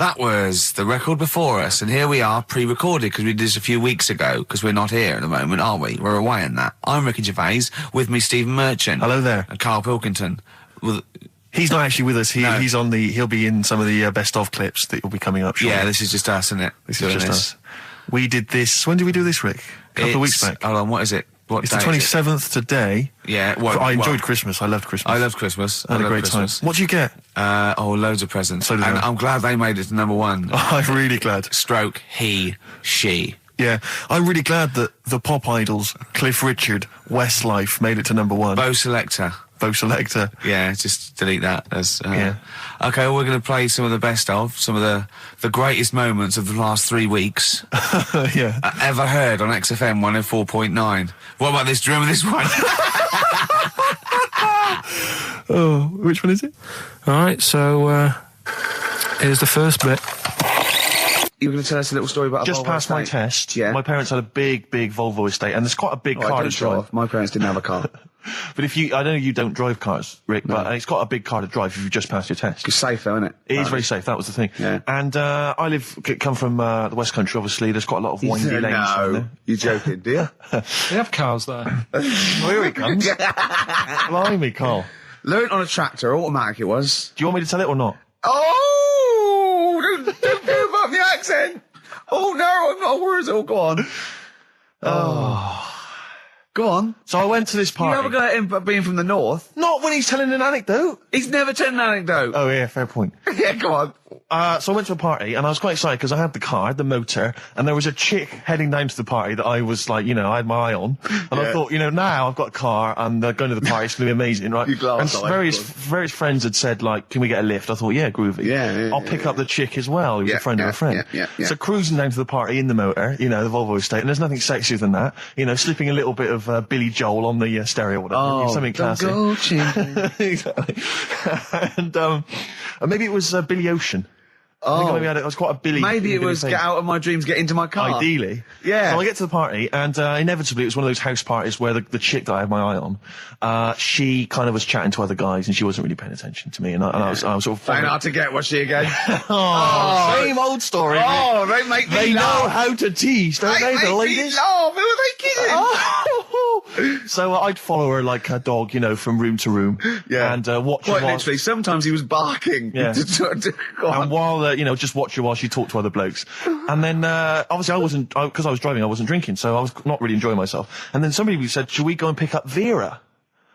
That was the record before us, and here we are, pre-recorded, because we did this a few weeks ago, because we're not here at the moment, aren't we? We're away in that. I'm Ricky Gervais, with me Stephen Merchant. Hello there. And Karl Pilkington. He's not actually with us. He's on the. He'll be in some of the best of clips that will be coming up shortly. Yeah, this is just us, isn't it? This is just us. We did this. When did we do this, Rick? A couple of weeks back. Hold on, what is it? What it's the 27th today. Yeah. I enjoyed Christmas. I loved Christmas. I loved Christmas. I had a great time. What did you get? Loads of presents. So did and I. I'm glad they made it to number one. I'm really glad. Stroke, he, she. Yeah, I'm really glad that the pop idols, Cliff Richard, Westlife, made it to number one. Bo Selector. Yeah, just delete that. Yeah. Okay, well, we're going to play some of the best of, some of the greatest moments of the last 3 weeks. Yeah. Ever heard on XFM 104.9. What about this? Do you remember this one? Oh, which one is it? All right, so here's the first bit. You were going to tell us a little story about Just passed my test. Yeah. My parents had a big Volvo estate, and there's quite a big car to drive. My parents didn't have a car. But I know you don't drive cars, Rick, but it's got a big car to drive if you just passed your test. It's safe though, isn't it? It is very safe, that was the thing. Yeah. And I come from the West Country, obviously. There's quite a lot of windy lanes around there. You're joking, do you? They have cars there. Well, here he comes. Blimey, Carl. Learned on a tractor, automatic it was. Do you want me to tell it or not? Oh! Don't give up the accent! Oh no, I'm not worried. Oh, go on. Oh. Go on. So I went to this party. You never got him being from the north. Not when he's telling an anecdote. He's never telling an anecdote. Oh, yeah, fair point. Yeah, go on. So I went to a party, and I was quite excited because I had the car, the motor, and there was a chick heading down to the party that I was like, I had my eye on. And I thought, now I've got a car, and going to the party, it's going to be amazing, right? And various friends had said, like, can we get a lift? I thought, yeah, groovy. Yeah, I'll pick up the chick as well, who's a friend of a friend. Yeah. So cruising down to the party in the motor, the Volvo estate, and there's nothing sexier than that. Slipping a little bit of Billy Joel on the stereo or whatever. Something classy. Go, exactly. And maybe it was Billy Ocean. I think maybe it was quite a Billy. Maybe it was Get Out of My Dreams, Get Into My Car. Ideally. Yeah. So I get to the party, and inevitably it was one of those house parties where the chick that I had my eye on, she kind of was chatting to other guys, and she wasn't really paying attention to me, and I was sort of... Found out to get, was she again? Same old story. Oh, they make me They laugh. know how to tease, don't they, the ladies? They laugh. Who are they kidding? So I'd follow her like a dog, from room to room. Yeah. And watch Quite her while... literally. Sometimes he was barking. Yeah. And while, just watch her while she talked to other blokes. And then, obviously because I was driving, I wasn't drinking, so I was not really enjoying myself. And then somebody said, should we go and pick up Vera?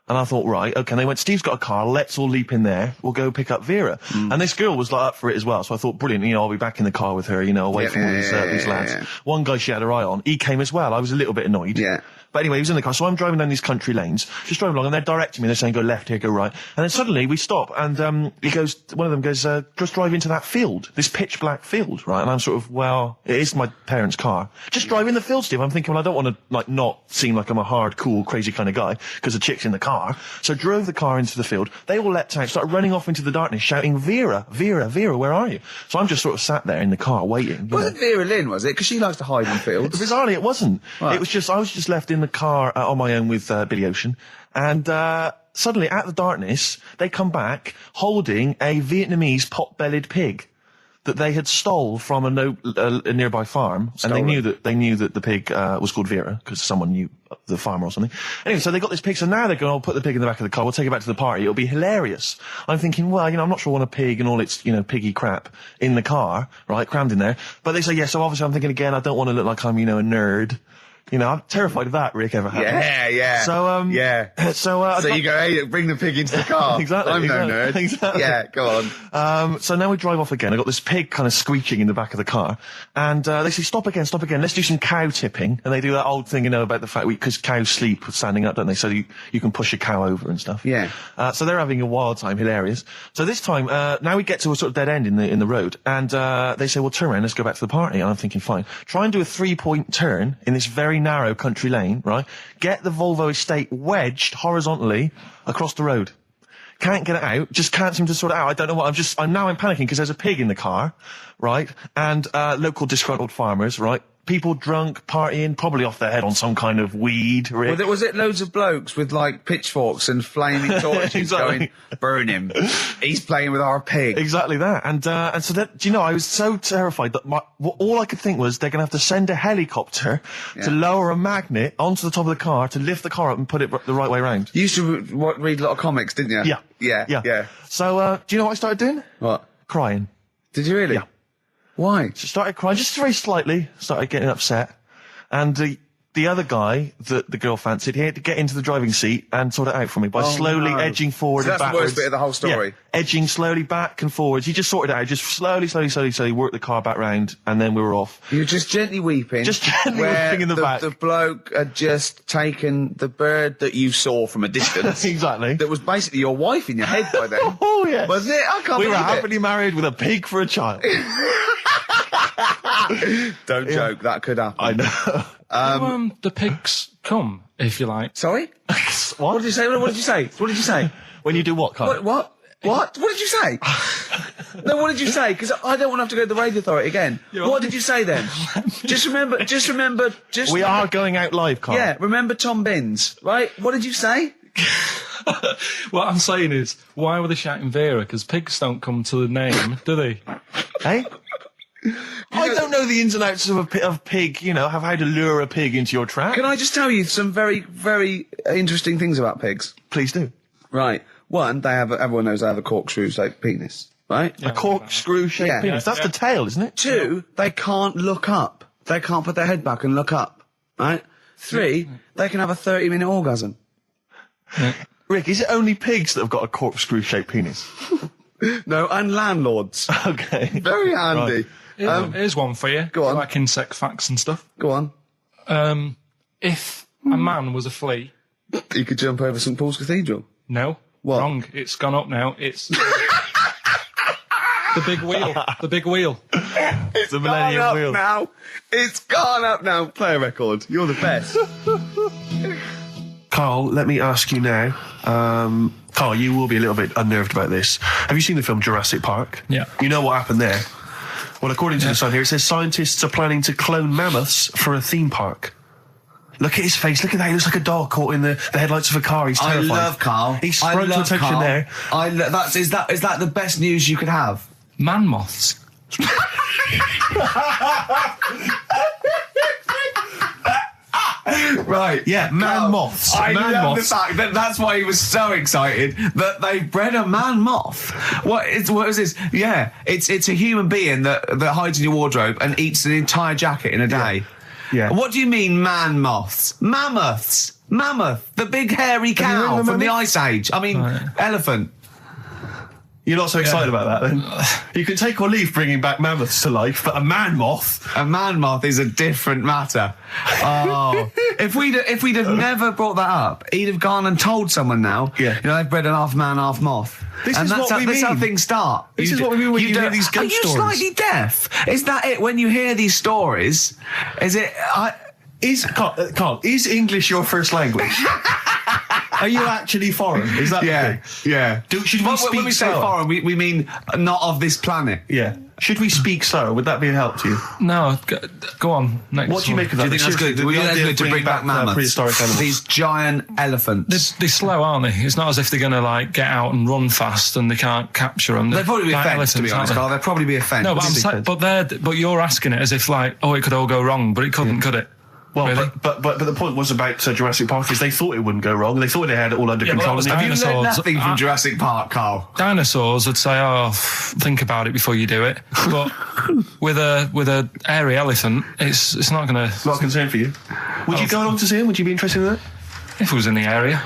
And I thought, right, okay. And they went, Steve's got a car, let's all leap in there, we'll go pick up Vera. And this girl was up for it as well, so I thought, brilliant, I'll be back in the car with her, away from all these lads. Yeah. One guy she had her eye on, he came as well, I was a little bit annoyed. Yeah. But anyway, he was in the car, so I'm driving down these country lanes, just driving along, and they're directing me, they're saying, go left here, go right. And then suddenly we stop, and one of them goes, just drive into that field, this pitch black field, right? And I'm sort of, well, it is my parents' car. Just drive in the field, Steve. I'm thinking, well, I don't want to, not seem like I'm a hard, cool, crazy kind of guy, because the chick's in the car. So drove the car into the field, they all leapt out, started running off into the darkness, shouting, Vera, Vera, Vera, where are you? So I'm just sort of sat there in the car, waiting. Wasn't Vera Lynn, was it? Because she likes to hide in fields. Bizarrely, it wasn't. Right. It was just, I was just left in the car on my own with Billy Ocean, and suddenly, at the darkness, they come back holding a Vietnamese pot-bellied pig that they had stole from a nearby farm, and they knew that the pig was called Vera because someone knew the farmer or something. Anyway, so they got this pig, so now they're going, I'll put the pig in the back of the car, we'll take it back to the party, it'll be hilarious. I'm thinking, well, I'm not sure I want a pig and all its, piggy crap in the car, right, crammed in there. But they say, yeah, so obviously I'm thinking again, I don't want to look like I'm, a nerd. I'm terrified of that, Rick, ever happened. Yeah. So, yeah. So you go, hey, bring the pig into the car. Exactly. I'm no nerd. Exactly. Yeah, go on. So now we drive off again. I got this pig kind of squeaking in the back of the car. And, they say, stop again. Let's do some cow tipping. And they do that old thing, about the fact because cows sleep standing up, don't they? So you can push a cow over and stuff. Yeah. So they're having a wild time, hilarious. So this time, now we get to a sort of dead end in the road. And, they say, well, turn around, let's go back to the party. And I'm thinking, fine. Try and do a 3-point turn in this very narrow country lane, right? Get the Volvo estate wedged horizontally across the road. Can't get it out, just can't seem to sort it out. I don't know what, I'm panicking because there's a pig in the car, right? And, local disgruntled farmers, right? people drunk, partying, probably off their head on some kind of weed. Rick. Was it loads of blokes with like pitchforks and flaming torches Exactly. going, burn him? He's playing with our pig. Exactly that. And so that, do you know, I was so terrified that all I could think was they're going to have to send a helicopter to lower a magnet onto the top of the car to lift the car up and put it the right way round. You used to read a lot of comics, didn't you? Yeah. So, do you know what I started doing? What? Crying. Did you really? Yeah. Why? So started crying, just very slightly, started getting upset. And the other guy that the girl fancied, he had to get into the driving seat and sort it out for me by slowly edging forward So and that's backwards. the worst bit of the whole story. Yeah, edging slowly back and forwards. He just sorted it out, just slowly worked the car back round, and then we were off. You were just gently weeping. Just gently where weeping in the back. The bloke had just taken the bird that you saw from a distance. Exactly. That was basically your wife in your head by then. Oh, yes. Was it? I can't We were believe it. happily married with a pig for a child. Don't joke, that could happen. I know. The pigs come, if you like. Sorry? What did you say? What did you say? What did you say? When you do what, Carl? What? What did you say? No, what did you say? Because I don't want to have to go to the radio authority again. What did you say then? Just remember. We are going out live, Carl. Yeah, remember Tom Binns, right? What did you say? What I'm saying is, why were they shouting Vera? Because pigs don't come to the name, do they? Hey? I don't know the ins and outs of pig, you know, how to lure a pig into your trap. Can I just tell you some very, very interesting things about pigs? Please do. Right. One, everyone knows they have a corkscrew-shaped penis, right? A corkscrew-shaped penis. That's the tail, isn't it? Two, they can't look up. They can't put their head back and look up, right? Three, they can have a 30-minute orgasm. Rick, is it only pigs that have got a corkscrew-shaped penis? No, and landlords. Okay. Very handy. Right. Here's one for you. Go on. Like insect facts and stuff. Go on. If a man was a flea... You could jump over St Paul's Cathedral. No. What? Wrong. It's gone up now. It's... the big wheel. The big wheel. It's the Millennium Wheel. Now. It's gone up now. Play a record. You're the best. Carl, let me ask you now. Carl, you will be a little bit unnerved about this. Have you seen the film Jurassic Park? Yeah. You know what happened there? Well, according to the Sun here, it says scientists are planning to clone mammoths for a theme park. Look at his face. Look at that. He looks like a dog caught in the headlights of a car. He's terrified. I love Carl. He sprung to attention Carl. there. Is that the best news you could have? Man-Moths. Right. Yeah, man-moths. I love the Man-moths. fact that that's why he was so excited that they bred a man-moth. What is this? Yeah, it's a human being that hides in your wardrobe and eats an entire jacket in a day. Yeah. What do you mean man-moths? Mammoths. Mammoth, the big hairy Have you heard cow of a from the mammoth? Ice Age. I mean, elephant. You're not so excited about that, then? You can take or leave bringing back mammoths to life, but a man-moth... A man-moth is a different matter. Oh, if we'd have never brought that up, he'd have gone and told someone now. Yeah. You know, they've bred an half man, half moth. This and is that's what we that's how mean. things start. This is what we mean when you hear these ghost Are you stories. slightly deaf? Is that it? When you hear these stories, is it? Carl, is English your first language? Are you actually foreign? Is that the thing? yeah. Should we When speak we say slower? foreign, we mean not of this planet. Yeah. Should we speak slower? Would that be a help to you? No, go on. Next What do you one. make of Do that? you think that's Seriously, good? Would you the think idea that's of good to bring back mammoths? prehistoric animals. These giant elephants. They're slow, aren't they? It's not as if they're going to like get out and run fast and they can't capture them. They'd probably be a Like fence, to be elephants, honest, aren't Carl. They'd probably be a fence. they? No, but you're asking it as if like, oh, it could all go wrong, but it couldn't, could it? Well, Really? but the point was about Jurassic Park is they thought it wouldn't go wrong. They thought they had it all under Yeah, but control. that was And they- Have you learned Dinosaurs. nothing from Jurassic Park, Carl? Dinosaurs would say, "Oh, think about it before you do it." But with a hairy elephant, it's not going to. Not a concern for you. Would you go along to see him? Would you be interested in that? If it was in the area,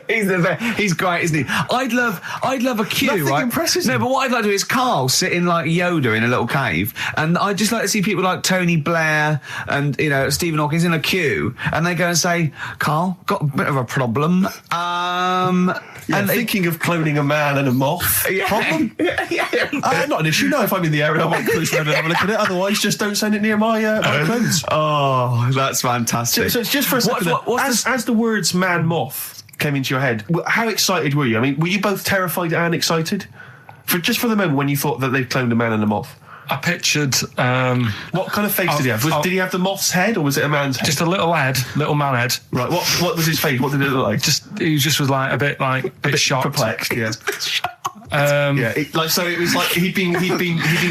He's great, isn't he? I'd love a queue, Nothing right? impresses No, him. but what I'd like to do is Carl sitting like Yoda in a little cave, and I'd just like to see people like Tony Blair and Stephen Hawkins in a queue, and they go and say, "Carl, got a bit of a problem." And thinking of cloning a man and a moth. Problem? Not an issue. No, if I'm in the area, I might cruise around and have a look at it. Otherwise, just don't send it near my clothes. Oh, that's fantastic. So it's just for a second. As the words man-moth came into your head, how excited were you? I mean, were you both terrified and excited? For the moment when you thought that they'd cloned a man and a moth? I pictured What kind of face did he have? Did he have the moth's head, or was it a man's head? just a little man head. Right. What was his face? What did it look like? He just was like a bit shocked, perplexed. Yeah. Yeah. It was like he'd been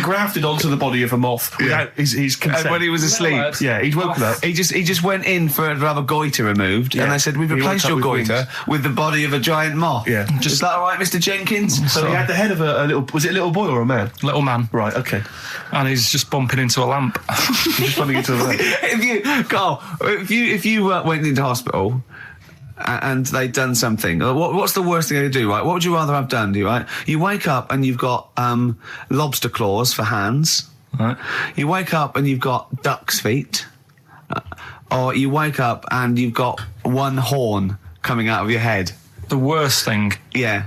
grafted onto the body of a moth without his consent. And when he was asleep, he'd woken up. he just went in to have a goiter removed, and they said, "We've He replaced woke your up with goiter with the body of a giant moth." Yeah. Is that all right, Mr. Jenkins? So he had the head of a little. Was it a little boy or a man? Little man, Right. Okay. and he's just bumping into a lamp. He's just running into a leg. if you went into hospital and they'd done something, what's the worst thing they could do, right? What would you rather have done, right? You wake up and you've got lobster claws for hands. Right. You wake up and you've got duck's feet. Or you wake up and you've got one horn coming out of your head. The worst thing, Yeah.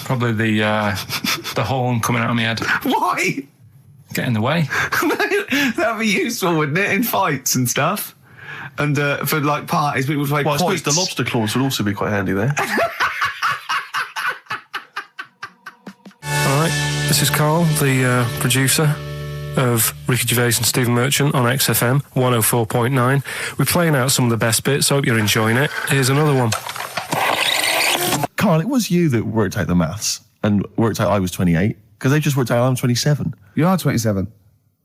probably the horn coming out of my head. Why? Get in the way. That'd be useful, wouldn't it, in fights and stuff? And for like parties, people would play Well, I suppose quoits. the lobster claws would also be quite handy there. All right, this is Karl, the producer of Ricky Gervais and Stephen Merchant on XFM 104.9. We're playing out some of the best bits. Hope you're enjoying it. Here's another one. Karl, it was you that worked out the maths and worked out I was 28, because they just worked out I'm 27. You are 27.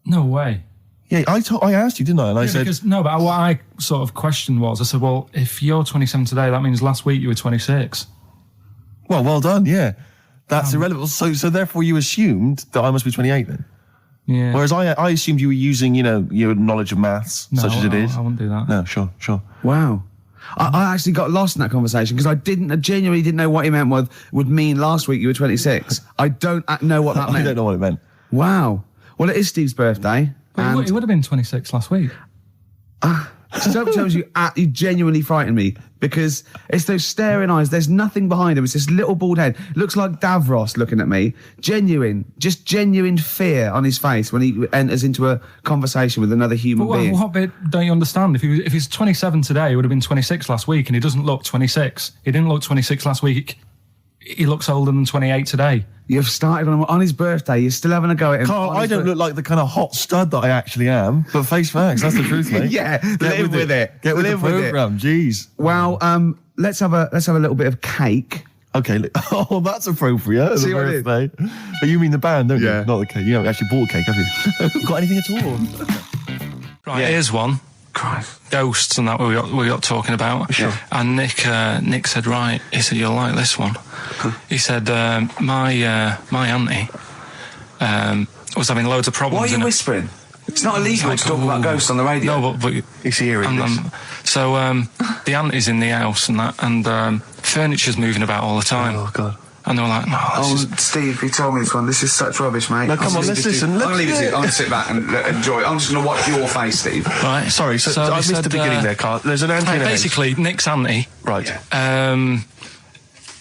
No way. Yeah, I asked you, didn't I? And I said, Because, no, but what I sort of questioned was, I said, well, if you're 27 today, that means last week you were 26. well done, yeah. That's irrelevant. So therefore you assumed that I must be 28 then? Yeah. Whereas I assumed you were using, your knowledge of maths, No, such as it is. I wouldn't do that. No, sure. Wow. I actually got lost in that conversation because I genuinely didn't know what he meant would mean last week you were 26. I don't know what that I meant. don't know what it meant. Wow. Well, it is Steve's birthday. But he would have been 26 last week. Sometimes you genuinely frighten me because it's those staring eyes. There's nothing behind him. It's this little bald head. Looks like Davros looking at me. Genuine fear on his face when he enters into a conversation with another human But being. what bit don't you understand? If he's 27 today, he would have been 26 last week, and he doesn't look 26. He didn't look 26 last week. He looks older than 28 today. You've started on his birthday. You're still having a go at him. Karl, I don't look like the kind of hot stud that I actually am, but face facts, that's the truth, mate. Yeah, live with it. Get with Live the with it. programme, jeez. Well, let's have a little bit of cake. Okay, oh, that's appropriate. See The what I did? birthday. But you mean the band, don't Yeah. you? Not the cake. You haven't actually bought a cake, have you? Got anything at all? Right, here's one. Christ. Ghosts and that we got talking about. Sure. And Nick said, right, he said, you'll like this one. He said, my auntie was having loads of problems. Why are you whispering? It's not illegal to talk about ghosts on the radio. No, but He's hearing this. so the auntie's in the house and furniture's moving about all the time. Oh, God. And they were like, no, this is... Steve, he told me this one. This is such rubbish, mate. No, come on, let's listen. I'm going to leave it to you. I'm going to sit back and enjoy it. I'm just going to watch your face, Steve. Right. Sorry, so I they missed said, the beginning there, Karl. There's an auntie in the house. basically, Nick's auntie, Right.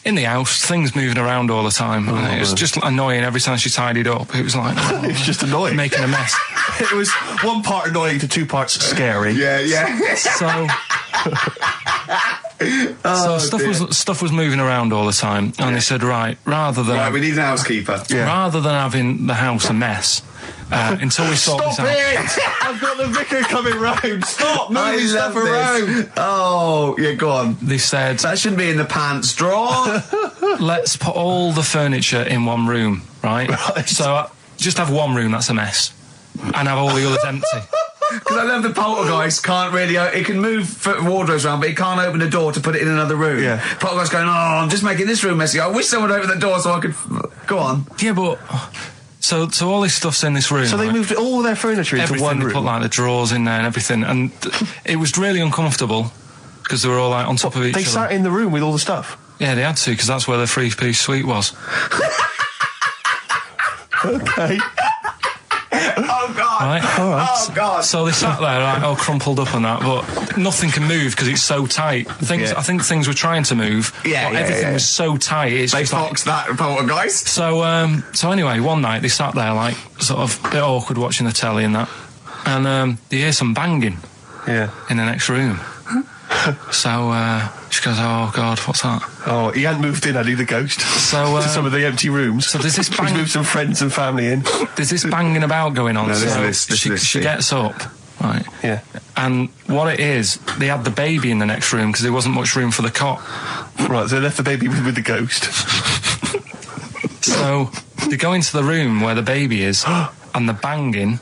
in the house, things moving around all the time. And it was just annoying every time she tidied up. It was like, It was just annoying. making a mess. It was one part annoying to two parts scary. Yeah. So, stuff was moving around all the time, and they said, right, rather than Right, we need an housekeeper. rather than having the house a mess, until we sort this out. I've got the vicar coming round. Stop I moving love stuff this. around. Oh, yeah, go on. They said, That shouldn't be in the pants drawer. let's put all the furniture in one room, right? So just have one room that's a mess, and have all the others empty. Because I love the poltergeist can't really... It can move wardrobes around, but it can't open a door to put it in another room. Yeah. Poltergeist going, I'm just making this room messy. I wish someone would open the door so I could... Go on. Yeah, but so all this stuff's in this room. So they right? moved all their furniture into everything. one They room. put like the drawers in there and everything, and it was really uncomfortable because they were all like on top of each They other. sat in the room with all the stuff. Yeah, they had to because that's where the three-piece suite was. Okay. Oh, God. Right? All right. Oh, God. So they sat there like all crumpled up and that, but nothing can move because it's so tight. I think things were trying to move. Yeah, but yeah, everything yeah. was so tight. It's They just like, foxed that poltergeist. So anyway, one night they sat there like sort of a bit awkward watching the telly and that, and they hear some banging Yeah. in the next room. So she goes, "Oh God, what's that?" Oh, he hadn't moved in, had he, the ghost? So to some of the empty rooms. So there's this He's moved some friends and family in. There's this banging about going on. No, so she gets up, right? Yeah. And what it is, they had the baby in the next room because there wasn't much room for the cot. Right, so they left the baby with the ghost. So they go into the room where the baby is, and the banging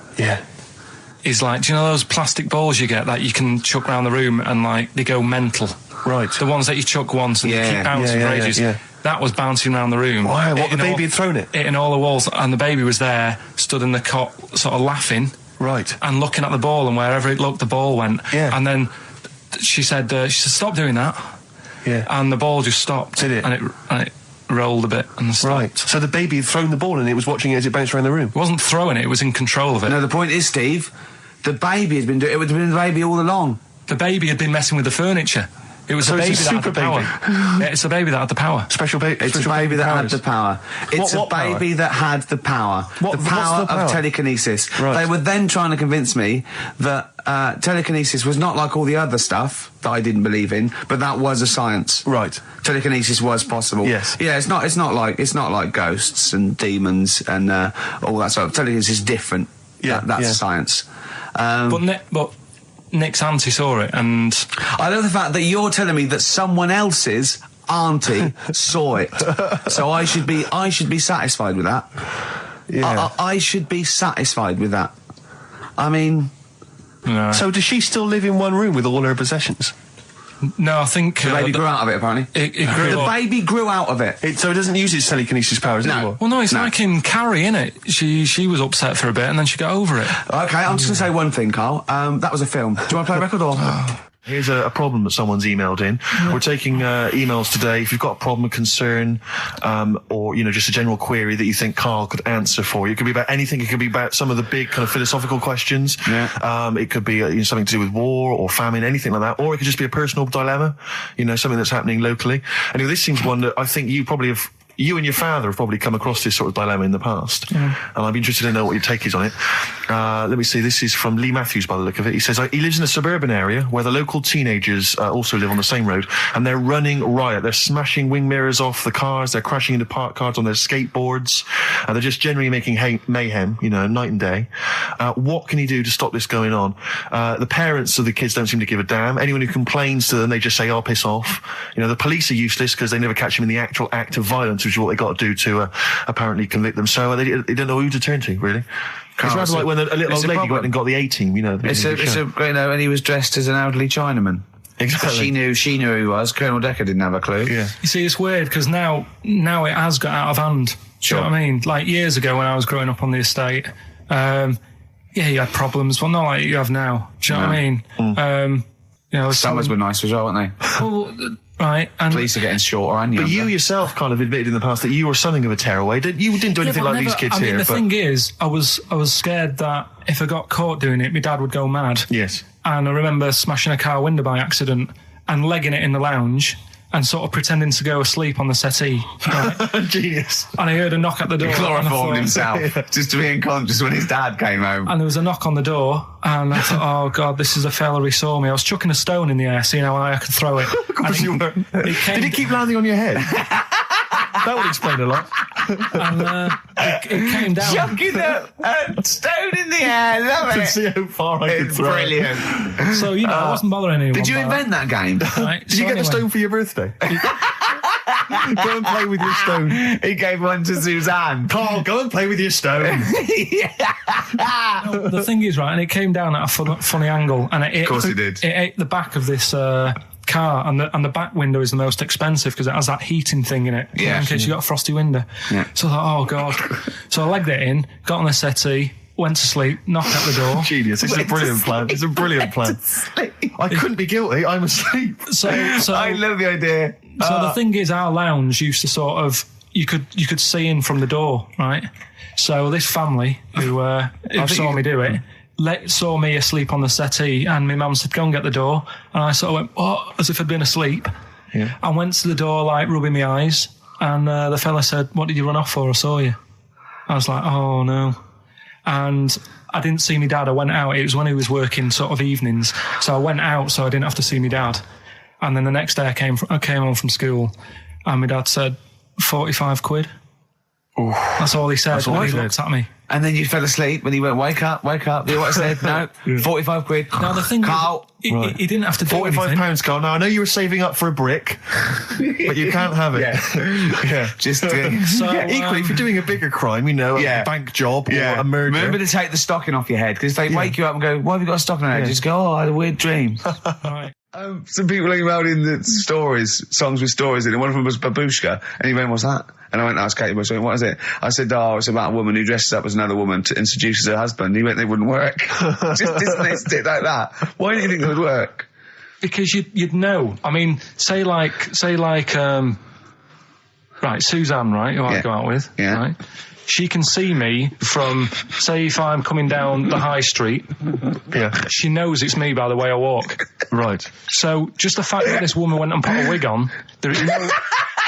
is like, do you know those plastic balls you get that you can chuck around the room and like they go mental? Right. The ones that you chuck once and they keep bouncing for ages. Yeah. That was bouncing around the room. Why? What, the baby had thrown it? Hitting all the walls, and the baby was there, stood in the cot, sort of laughing. Right. And looking at the ball, and wherever it looked, the ball went. Yeah. And then she said, "Stop doing that." Yeah. And the ball just stopped. Did it? And it rolled a bit and stopped. Right. So the baby had thrown the ball and it was watching it as it bounced around the room. It wasn't throwing it; it was in control of it. No, the point is, Steve, the baby has been doing it. Would have been the baby all along. The baby had been messing with the furniture. It was So the it's baby a that had super the power. Yeah, it's the baby that had the power. Special baby. It's a baby that had the power. It's What a power? baby that had the power. What- the power what's the power? of telekinesis. Right. They were then trying to convince me that telekinesis was not like all the other stuff that I didn't believe in, but that was a science. Right. Telekinesis was possible. Yes. Yeah, it's not like ghosts and demons and all that sort of. Telekinesis is different. Yeah, That's yeah. science. But Nick's auntie saw it, and I love the fact that you're telling me that someone else's auntie saw it. So I should be satisfied with that. Yeah. I should be satisfied with that. I mean, no, So does she still live in one room with all her possessions? no, I think the baby grew out of it, apparently. it grew The up. baby grew out of it. So it doesn't use its telekinesis powers No. anymore? Well, no, it's No. like in Carrie, innit? She was upset for a bit, and then she got over it. Okay, I'm just going to say one thing, Carl. That was a film. Do you want to play a record or...? Here's a problem that someone's emailed in. We're taking emails today. If you've got a problem, a concern, or, just a general query that you think Karl could answer for you. It could be about anything. It could be about some of the big kind of philosophical questions. Yeah. It could be something to do with war or famine, anything like that. Or it could just be a personal dilemma, something that's happening locally. Anyway, this seems one that I think you and your father have probably come across this sort of dilemma in the past. And I'd be interested to know what your take is on it. Let me see. This is from Lee Matthews by the look of it. He says, he lives in a suburban area where the local teenagers also live on the same road, and they're running riot. They're smashing wing mirrors off the cars. They're crashing into parked cars on their skateboards. And they're just generally making mayhem, night and day. What can he do to stop this going on? The parents of the kids don't seem to give a damn. Anyone who complains to them, they just say, "Oh, piss off." The police are useless because they never catch them in the actual act of violence, which is what they got to do to apparently convict them. So they don't know who to turn to, really. It's rather like when a little old lady went and got the A-team, and he was dressed as an elderly Chinaman. Exactly. She knew who he was. Colonel Decker didn't have a clue. Yeah. You see, it's weird because now it has got out of hand. Do you know what I mean? Like years ago when I was growing up on the estate, you had problems, but not like you have now. Do you know what I mean? Summers were nice as well, weren't they? Well, right. And Police are getting shorter and younger. But you yourself kind of admitted in the past that you were something of a tearaway. You didn't do anything but like these kids I mean, here. the thing is, I was scared that if I got caught doing it, my dad would go mad. Yes. And I remember smashing a car window by accident and legging it in the lounge and sort of pretending to go asleep on the settee. Right? Genius. And I heard a knock at the door. He and I chloroformed thought- himself just to be unconscious when his dad came home. And there was a knock on the door, and I thought, "Oh God, this is a fella. He saw me." I was chucking a stone in the air, seeing how high I could throw it. Of course you were. Did Did it keep landing on your head? That would explain a lot. And it came down. Chucking a stone in the air, love To it. see how far I could It's throw it. brilliant. So I wasn't bothering anyone. Did you by invent that game? Right, Did you get the stone for your birthday? Go and play with your stone. He gave one to Suzanne. Karl, go and play with your stone. The thing is, right, and it came down at a funny angle, and Of course it did. It ate the back of this car, and the back window is the most expensive because it has that heating thing in it. Yeah. In case you got a frosty window. Yeah. So I thought, oh God. So I legged it in, got on the settee, went to sleep, knocked at the door. Genius. It's a brilliant plan. It's a brilliant plan. I couldn't be guilty. I'm asleep. So I love the idea. So the thing is, our lounge used to sort of you could see in from the door, right? So this family who saw me do it saw me asleep on the settee, and my mum said, "Go and get the door," and I sort of went, "Oh," as if I'd been asleep. Yeah. I went to the door, like rubbing my eyes, and the fella said, "What did you run off for? I saw you." I was like, "Oh no," and I didn't see my dad. I went out. It was when he was working sort of evenings, so I went out so I didn't have to see my dad. And then the next day I came home from school, and my dad said, 45 quid. Oof. That's all he said. That's all he he said. looked at me. And then you fell asleep when he went, wake up. You know what I said? No, 45 quid. Now, the thing Carl. is, he didn't have to do anything. £45, Carl. Now, I know you were saving up for a brick, but you can't have it. Yeah. Just So, equally, if you're doing a bigger crime, a Yeah. bank job or a murder. Remember to take the stocking off your head, because if they wake you up and go, why have you got a stocking on your head? Just go, I had a weird dream. Right. Some people emailed in the songs with stories in it. One of them was Babushka, and he went, what's that? And I went, that's Katie Bush. I went, what is it? I said, it's about a woman who dresses up as another woman and seduces her husband. He went, they wouldn't work. Just dismissed it like that. Why do you think it would work? Because you'd know. I mean, say like, right, Suzanne, right, who I go out with, right? She can see me from, say, if I'm coming down the high street. Yeah. She knows it's me by the way I walk. Right. So just the fact that this woman went and put a wig on, there is no...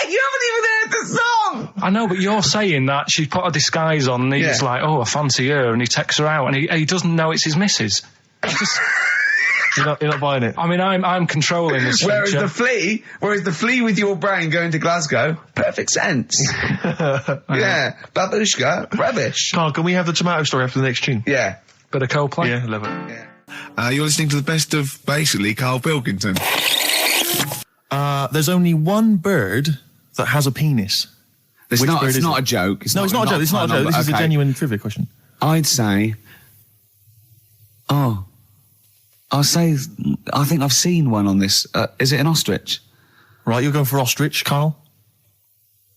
You haven't even heard the song! I know, but you're saying that she put a disguise on and he's like, oh, I fancy her, and he takes her out, and he doesn't know it's his missus. You're not buying it. I mean, I'm controlling this. Whereas the flea with your brain going to Glasgow, perfect sense. Yeah, Babushka, rubbish. Carl, can we have the tomato story after the next tune? Yeah. Bit of Coldplay. Yeah, love it. Yeah. You're listening to the best of, basically, Karl Pilkington. There's only one bird that has a penis. It's Which not bird is a it? joke. It's not a joke. This is a genuine trivia question. I'd say... I think I've seen one on this. Is it an ostrich? Right, you're going for ostrich, Carl?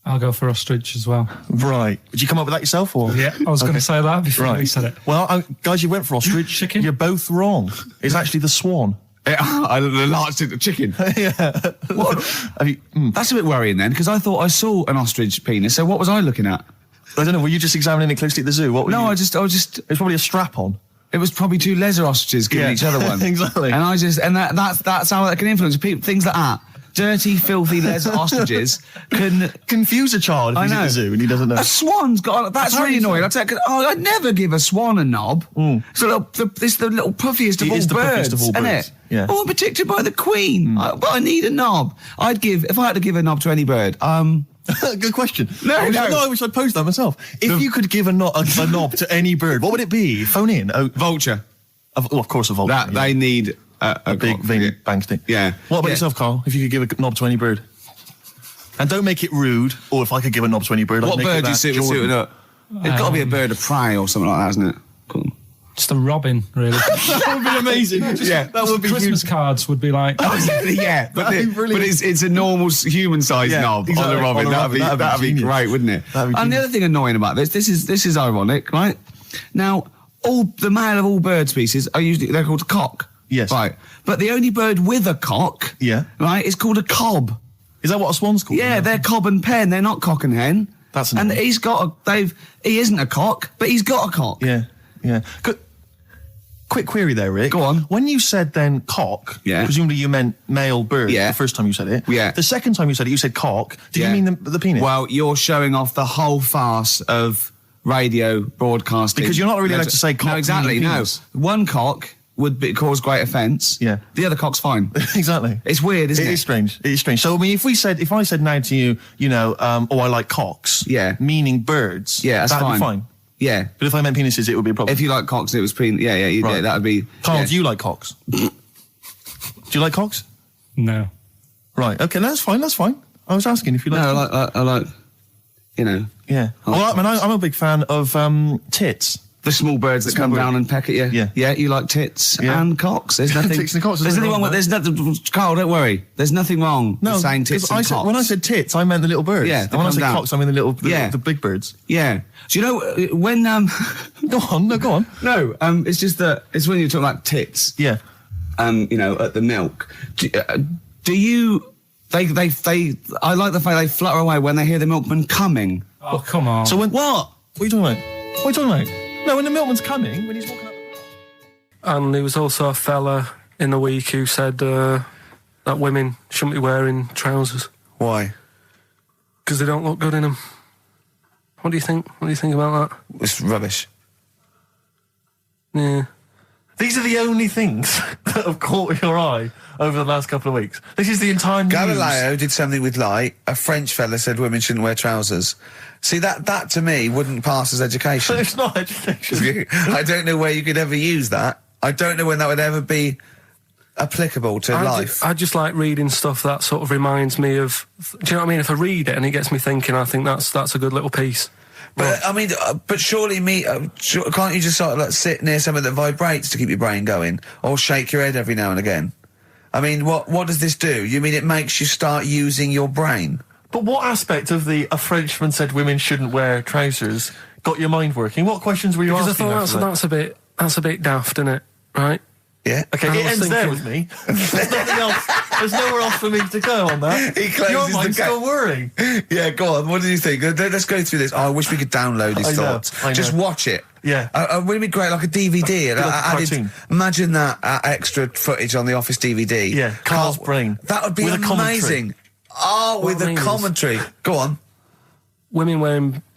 I'll go for ostrich as well. Right. Did you come up with that yourself, or...? Yeah, I was going to say that before you said it. Well, guys, you went for ostrich. Chicken? You're both wrong. It's actually the swan. The large chicken. Yeah. What? That's a bit worrying then, because I thought I saw an ostrich penis. So what was I looking at? I don't know. Were you just examining it closely at the zoo? What were you... I was just. It was probably a strap-on. It was probably two lesser ostriches giving each other one. Exactly. And that's how that can influence people. Things like that. Dirty, filthy lesser ostriches can confuse a child if he's at the zoo and he doesn't know. A swan's got... That's really annoying. I'd never give a swan a knob. So it's the little puffiest of all birds, isn't it? Yeah. Oh, I'm protected by the queen. But I need a knob. If I had to give a knob to any bird, Good question. No, I wish I'd posed that myself. If you could give a knob to any bird, what would it be? Phone in. Vulture. Of course, a vulture. They need a big bang stick. Yeah. What about yourself, Carl? If you could give a knob to any bird? And don't make it rude, or if I could give a knob to any bird, what I'd make bird it do you suit up? It's got to be a bird of prey or something like that, isn't it? Cool. Just a robin, really. That would be amazing. That would be Christmas cards would be like... yeah, but it's a normal human-sized knob exactly. on a robin. That'd be great, wouldn't it? And the other thing annoying about this is ironic, right? Now, the male of all bird species they're called cock. Yes. Right. But the only bird with a cock, right, is called a cob. Is that what a swan's called? Yeah, they're cob and pen. They're not cock and hen. That's and he's got he isn't a cock, but he's got a cock. Yeah. Good. Quick query there, Rick. Go on. When you said then cock, presumably you meant male bird the first time you said it. Yeah. The second time you said it, you said cock. Did you mean the penis? Well, you're showing off the whole farce of radio broadcasting. Because you're not really allowed to say cock. No, exactly, no. One cock would cause great offence. Yeah. The other cock's fine. Exactly. It's weird, isn't it? It is strange. It is strange. So, I mean, if I said now to you, I like cocks. Yeah. Meaning birds. Yeah, that's that'd be fine. Yeah. But if I meant penises, it would be a problem. If you like cocks, it was penis. Yeah, that would be... Carl, do you like cocks? Do you like cocks? No. Right, okay, that's fine. I was asking if you like... No, I like, Yeah. Well, I'm a big fan of tits. The small birds that come down and peck at you. Yeah. Yeah, you like tits and cocks. There's nothing... Tits and cocks. There's nothing wrong with... There's nothing... Carl, don't worry. There's nothing wrong with saying tits and cocks. When I said tits, I meant the little birds. Yeah, and when I said cocks, I mean the big birds. Yeah. Do you know when... Go on. No, it's just that... It's when you're talking about tits. Yeah. At the milk. Do you... I like the fact they flutter away when they hear the milkman coming. Oh, come on. So when... What? What are you talking about? No, when the milkman's coming, when he's walking up... And there was also a fella in the week who said that women shouldn't be wearing trousers. Why? Because they don't look good in them. What do you think? What do you think about that? It's rubbish. Yeah. These are the only things that have caught your eye over the last couple of weeks. This is the entire news. Galileo did something with light. A French fella said women shouldn't wear trousers. See, that to me wouldn't pass as education. It's not education. I don't know where you could ever use that. I don't know when that would ever be applicable to life. I just like reading stuff that sort of reminds me of... Do you know what I mean? If I read it and it gets me thinking, I think that's a good little piece. But, I mean, but surely can't you just sort of like sit near something that vibrates to keep your brain going? Or shake your head every now and again? I mean, what does this do? You mean it makes you start using your brain? But what aspect of a Frenchman said women shouldn't wear trousers got your mind working? What questions were you asking? Because I thought that's a bit daft, isn't it? Right? Yeah. Okay, it ends there with me. There's nothing else. There's nowhere else for me to go on that. He closes your mind's the still whirring. Yeah, go on. What do you think? Let's go through this. Oh, I wish we could download his thoughts. I know. Just watch it. Yeah. Wouldn't it be great, like a DVD? Like a cartoon. Imagine that extra footage on the Office DVD. Yeah, Carl's brain. That would be with amazing. Oh, with a commentary. Go on. Women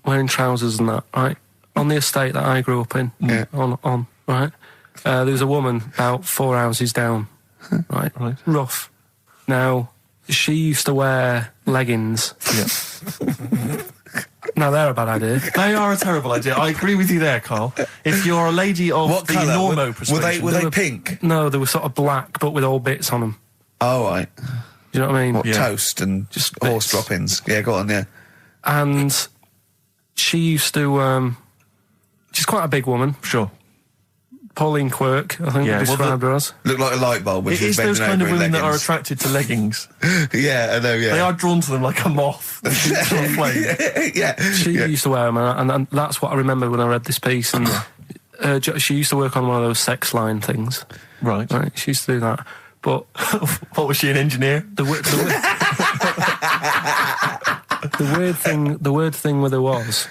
wearing trousers and that, right? On the estate that I grew up in, on right? There was a woman about 4 houses down, right? Rough. Now, she used to wear leggings. Yeah. Now, they're a bad idea. They are a terrible idea. I agree with you there, Carl. If you're a lady of what the colour? normo persuasion... Were they pink? No, they were sort of black, but with all bits on them. Oh, right. Do you know what I mean? What, toast and just horse droppings? Yeah, go on, yeah. And she used to... she's quite a big woman. Sure. Pauline Quirk, I think, described her as. Looked like a light bulb. It is those kind of women that are attracted to leggings. Yeah, I know, yeah. They are drawn to them like a moth. Yeah. She used to wear them, and that's what I remember when I read this piece. And she used to work on one of those sex line things. Right. She used to do that. But what was she, an engineer? The weird thing with her was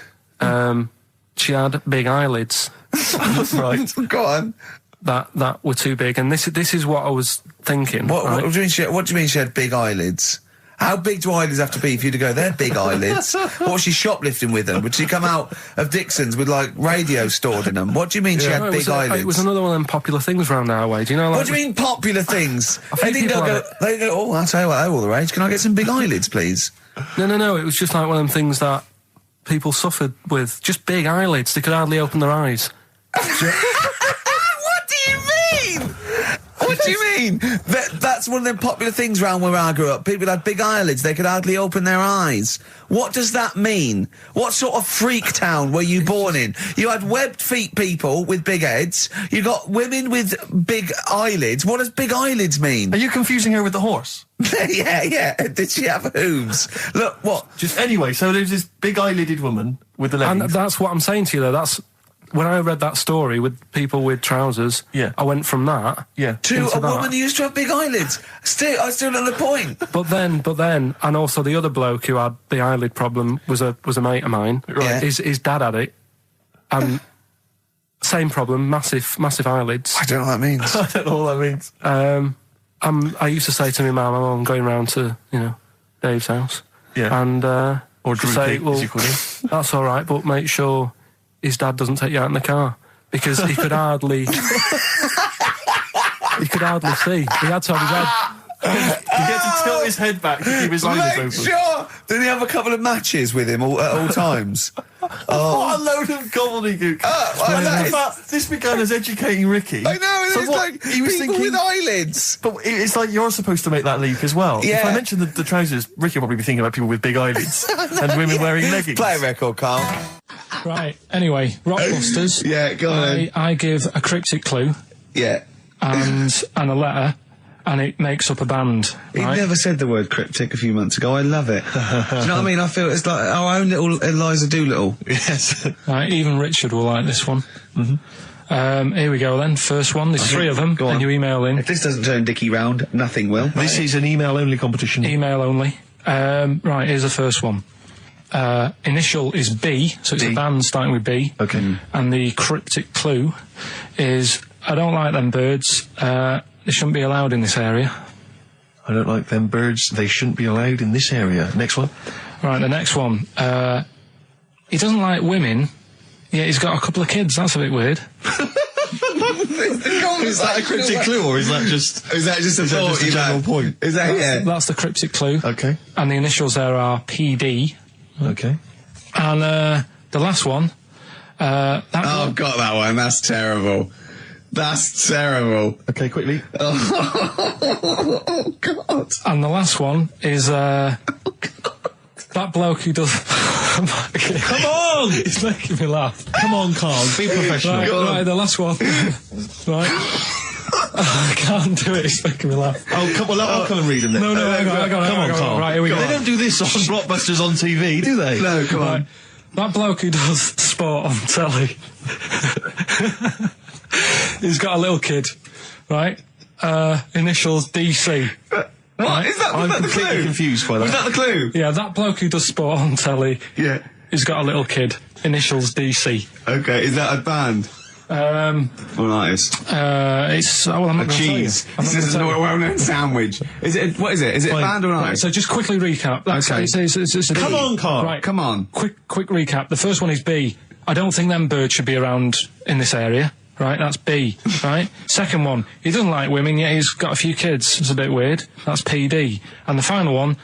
she had big eyelids. Right. Go on. That were too big, and this is what I was thinking. What do you mean she had big eyelids? How big do eyelids have to be for you to go, they're big eyelids? What was she shoplifting with them? Would she come out of Dixon's with, like, radio stored in them? What do you mean she had big eyelids? It was another one of them popular things around our way. Do you know? Like, what do you mean popular things? They go, oh, I'll tell you what, they're all the rage. Can I get some big eyelids, please? No. It was just like one of them things that people suffered with. Just big eyelids. They could hardly open their eyes. What do you mean? What do you mean? That's one of them popular things around where I grew up. People had big eyelids. They could hardly open their eyes. What does that mean? What sort of freak town were you born in? You had webbed feet people with big heads. You got women with big eyelids. What does big eyelids mean? Are you confusing her with the horse? Yeah. Did she have hooves? Look, what? Anyway, so there's this big eyelidded woman with the leggings. And that's what I'm saying to you, though. That's... When I read that story with people with trousers, I went from that to a woman who used to have big eyelids. I still on the point. But then, and also the other bloke who had the eyelid problem was a mate of mine. Right. His dad had it, and same problem, massive eyelids. I don't know what that means. I don't know what that means. I used to say to my mum, I'm going round to Dave's house, and or Drew say, Pete, as you call him. That's all right, but make sure his dad doesn't take you out in the car, because he could hardly see. He had to have his head. He had to tilt his head back to keep his eyes open. Sure. Did he have a couple of matches with him at all times? What a load of gobbledygook. This began as educating Ricky. I know, it's like he was people with eyelids. But it's like you're supposed to make that leap as well. Yeah. If I mention the trousers, Ricky will probably be thinking about people with big eyelids and women wearing leggings. Play a record, Carl. Right, anyway, Rockbusters. Yeah, go on. I give a cryptic clue. Yeah. And a letter, and it makes up a band. He never said the word cryptic a few months ago. I love it. Do you know what I mean? I feel it's like our own little Eliza Doolittle. Yes. Right, even Richard will like this one. Mm-hmm. Here we go then. First one. There's 3 of them. Go on. And you email in. If this doesn't turn Dickie round, nothing will. This is an email-only competition. Email only. Right, here's the first one. Initial is B, so it's a band starting with B. Okay. And the cryptic clue is, I don't like them birds. They shouldn't be allowed in this area. I don't like them birds. They shouldn't be allowed in this area. Next one. Right, the next one. He doesn't like women, yet he's got a couple of kids. That's a bit weird. Is that a cryptic clue, or is that just a general point? Is that That's the cryptic clue. Okay. And the initials there are PD. Okay. And the last one. Got that one. That's terrible. That's terrible. Okay, quickly. Oh, God. And the last one is that bloke who does. Come on! It's making me laugh. Come on, Carl. Be professional. Right, the last one. Right. I can't do it. It's making me laugh. Oh, come on. I'll come and read them then. No, hang on. Come on, Carl. Right, here we go. They don't do this on Rockbusters on TV, do they? No, come on. That bloke who does sport on telly. He's got a little kid, right? Initials DC. What? Is that I'm the completely clue? confused by that. Was that the clue? Yeah, that bloke who does sport on telly. Yeah. He's got a little kid. Initials DC. Okay, is that a band? Or an artist? It's I'm not gonna cheese. Tell you. This is a well-known sandwich. What is it? Is it a band or an Right, artist? so just quickly recap. Okay. It's a Come on, Carl. Right, Come on. Quick recap. The first one is B. I don't think them birds should be around in this area. Right, that's B. Right. Second one, he doesn't like women, yet he's got a few kids. It's a bit weird. That's PD. And the final one,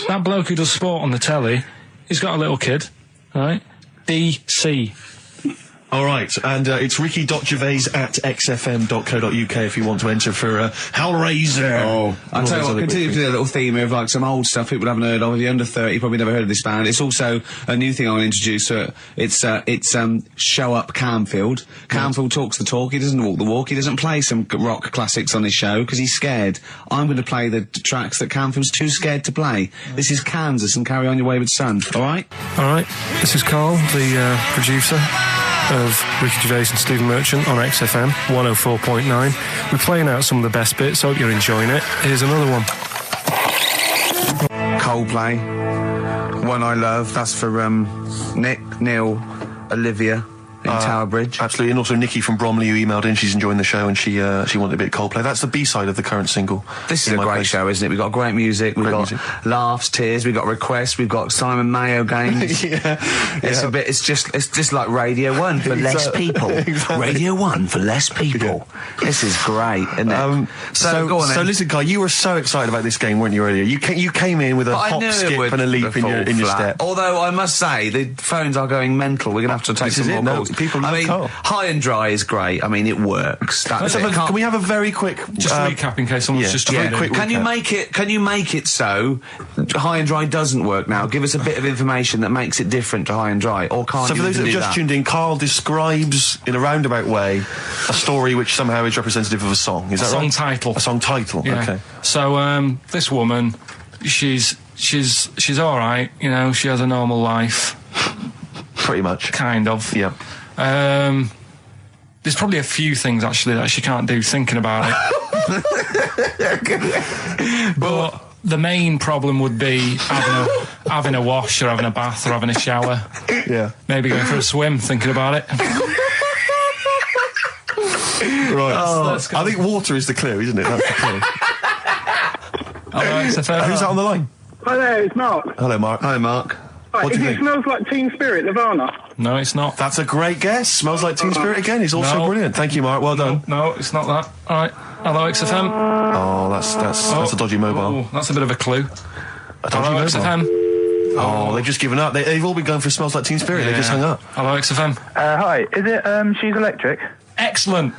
that bloke who does sport on the telly, he's got a little kid. Right. DC. All right, and it's ricky.gervais@xfm.co.uk if you want to enter for Hellraiser. Oh, I'll tell you what, continue to do a little theme of like some old stuff people haven't heard of. If you're under 30, you probably never heard of this band. It's also a new thing I want to introduce. It's Show Up Camfield. Camfield talks the talk, he doesn't walk the walk, he doesn't play some rock classics on his show because he's scared. I'm going to play the tracks that Camfield's too scared to play. This is Kansas and Carry On Your Wayward Son, alright? Alright, this is Karl, the producer of Ricky Gervais and Stephen Merchant on XFM 104.9. We're playing out some of the best bits, hope you're enjoying it. Here's another one. Coldplay, One I Love, that's for Nick, Neil, Olivia in Tower Bridge. Absolutely, and also Nikki from Bromley who emailed in, she's enjoying the show and she wanted a bit of Coldplay. That's the B-side of the current single. This is a great show, isn't it? We've got great music, we've got laughs, tears, we've got requests, we've got Simon Mayo games. It's just like Radio 1 for less people. Exactly. Radio 1 for less people. This is great, isn't it? So go on then. So listen, Guy, you were so excited about this game, weren't you, earlier? You came in with a hop, skip and a leap in your step. Although I must say, the phones are going mental. We're going to have to take some more calls. People love Carl. High and Dry is great. I mean, it works. Can we have a very quick recap in case someone's just very quick? Can you make it so High and Dry doesn't work now? Give us a bit of information that makes it different to High and Dry, or can't? So for those that have just tuned in, Carl describes in a roundabout way a story which somehow is representative of a song. Is that right? A song title. Yeah. Okay. So this woman, she's all right. You know, she has a normal life. Pretty much. Kind of. Yeah. There's probably a few things actually that she can't do thinking about it. But the main problem would be having a wash or having a bath or having a shower. Yeah. Maybe going for a swim thinking about it. Right. I think water is the clue, isn't it? That's the clue. Who's that on the line? Hi there, it's Mark. Hello, Mark. Hi, Mark. Right, What do you think? It smells like Teen Spirit, Nirvana. No, it's not. That's a great guess. Smells like Teen Spirit again. It's also brilliant. Thank you, Mark. Well done. No, it's not that. All right. Hello, XFM. Oh, that's a dodgy mobile. Oh, that's a bit of a clue. A dodgy Hello, mobile. XFM. Oh, they've just given up. They've all been going for Smells Like Teen Spirit. They just hung up. Hello, XFM. Hi, is it She's Electric? Excellent.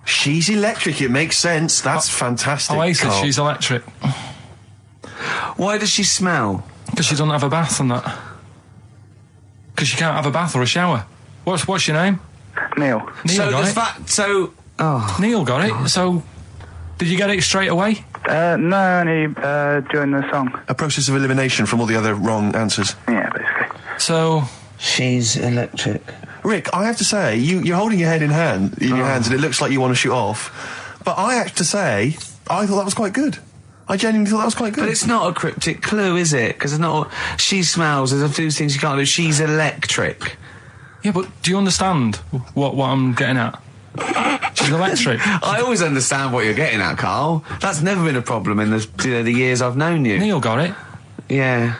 She's electric. It makes sense. That's fantastic. Oasis, Carl. She's Electric. Why does she smell? Because she doesn't have a bath and that. Because she can't have a bath or a shower. What's your name? Neil. Neil got it. Neil got it. So, did you get it straight away? No, only during the song. A process of elimination from all the other wrong answers. Yeah, basically. So, She's Electric. Rick, I have to say, you're holding your head in your hands, and it looks like you want to shoot off. But I have to say, I thought that was quite good. I genuinely thought that was quite good. But it's not a cryptic clue, is it? Because it's not. She smells. There's a few things you can't do. She's electric. yeah, but do you understand what I'm getting at? She's electric. I always understand what you're getting at, Carl. That's never been a problem in the years I've known you. Neil got it. Yeah.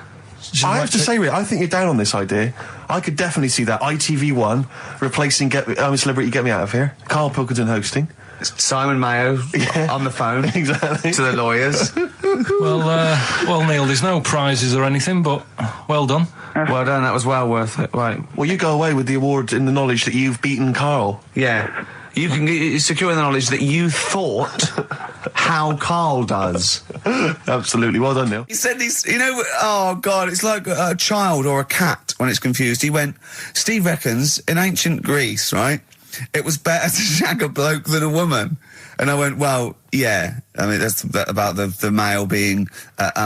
I have to say, Rick, I think you're down on this idea. I could definitely see that. ITV1 replacing I'm a Celebrity, Get Me Out of Here. Karl Pilkington hosting. Simon Mayo on the phone Exactly. to the lawyers. Well, Neil, there's no prizes or anything, but well done. Well done, that was well worth it. Right. Well, you go away with the award in the knowledge that you've beaten Karl. Yeah. You can secure the knowledge that you thought how Karl does. Absolutely. Well done, Neil. He said oh God, it's like a child or a cat when it's confused. He went, Steve reckons in ancient Greece, right, it was better to shag a bloke than a woman. And I went, well, yeah. I mean, that's about the male being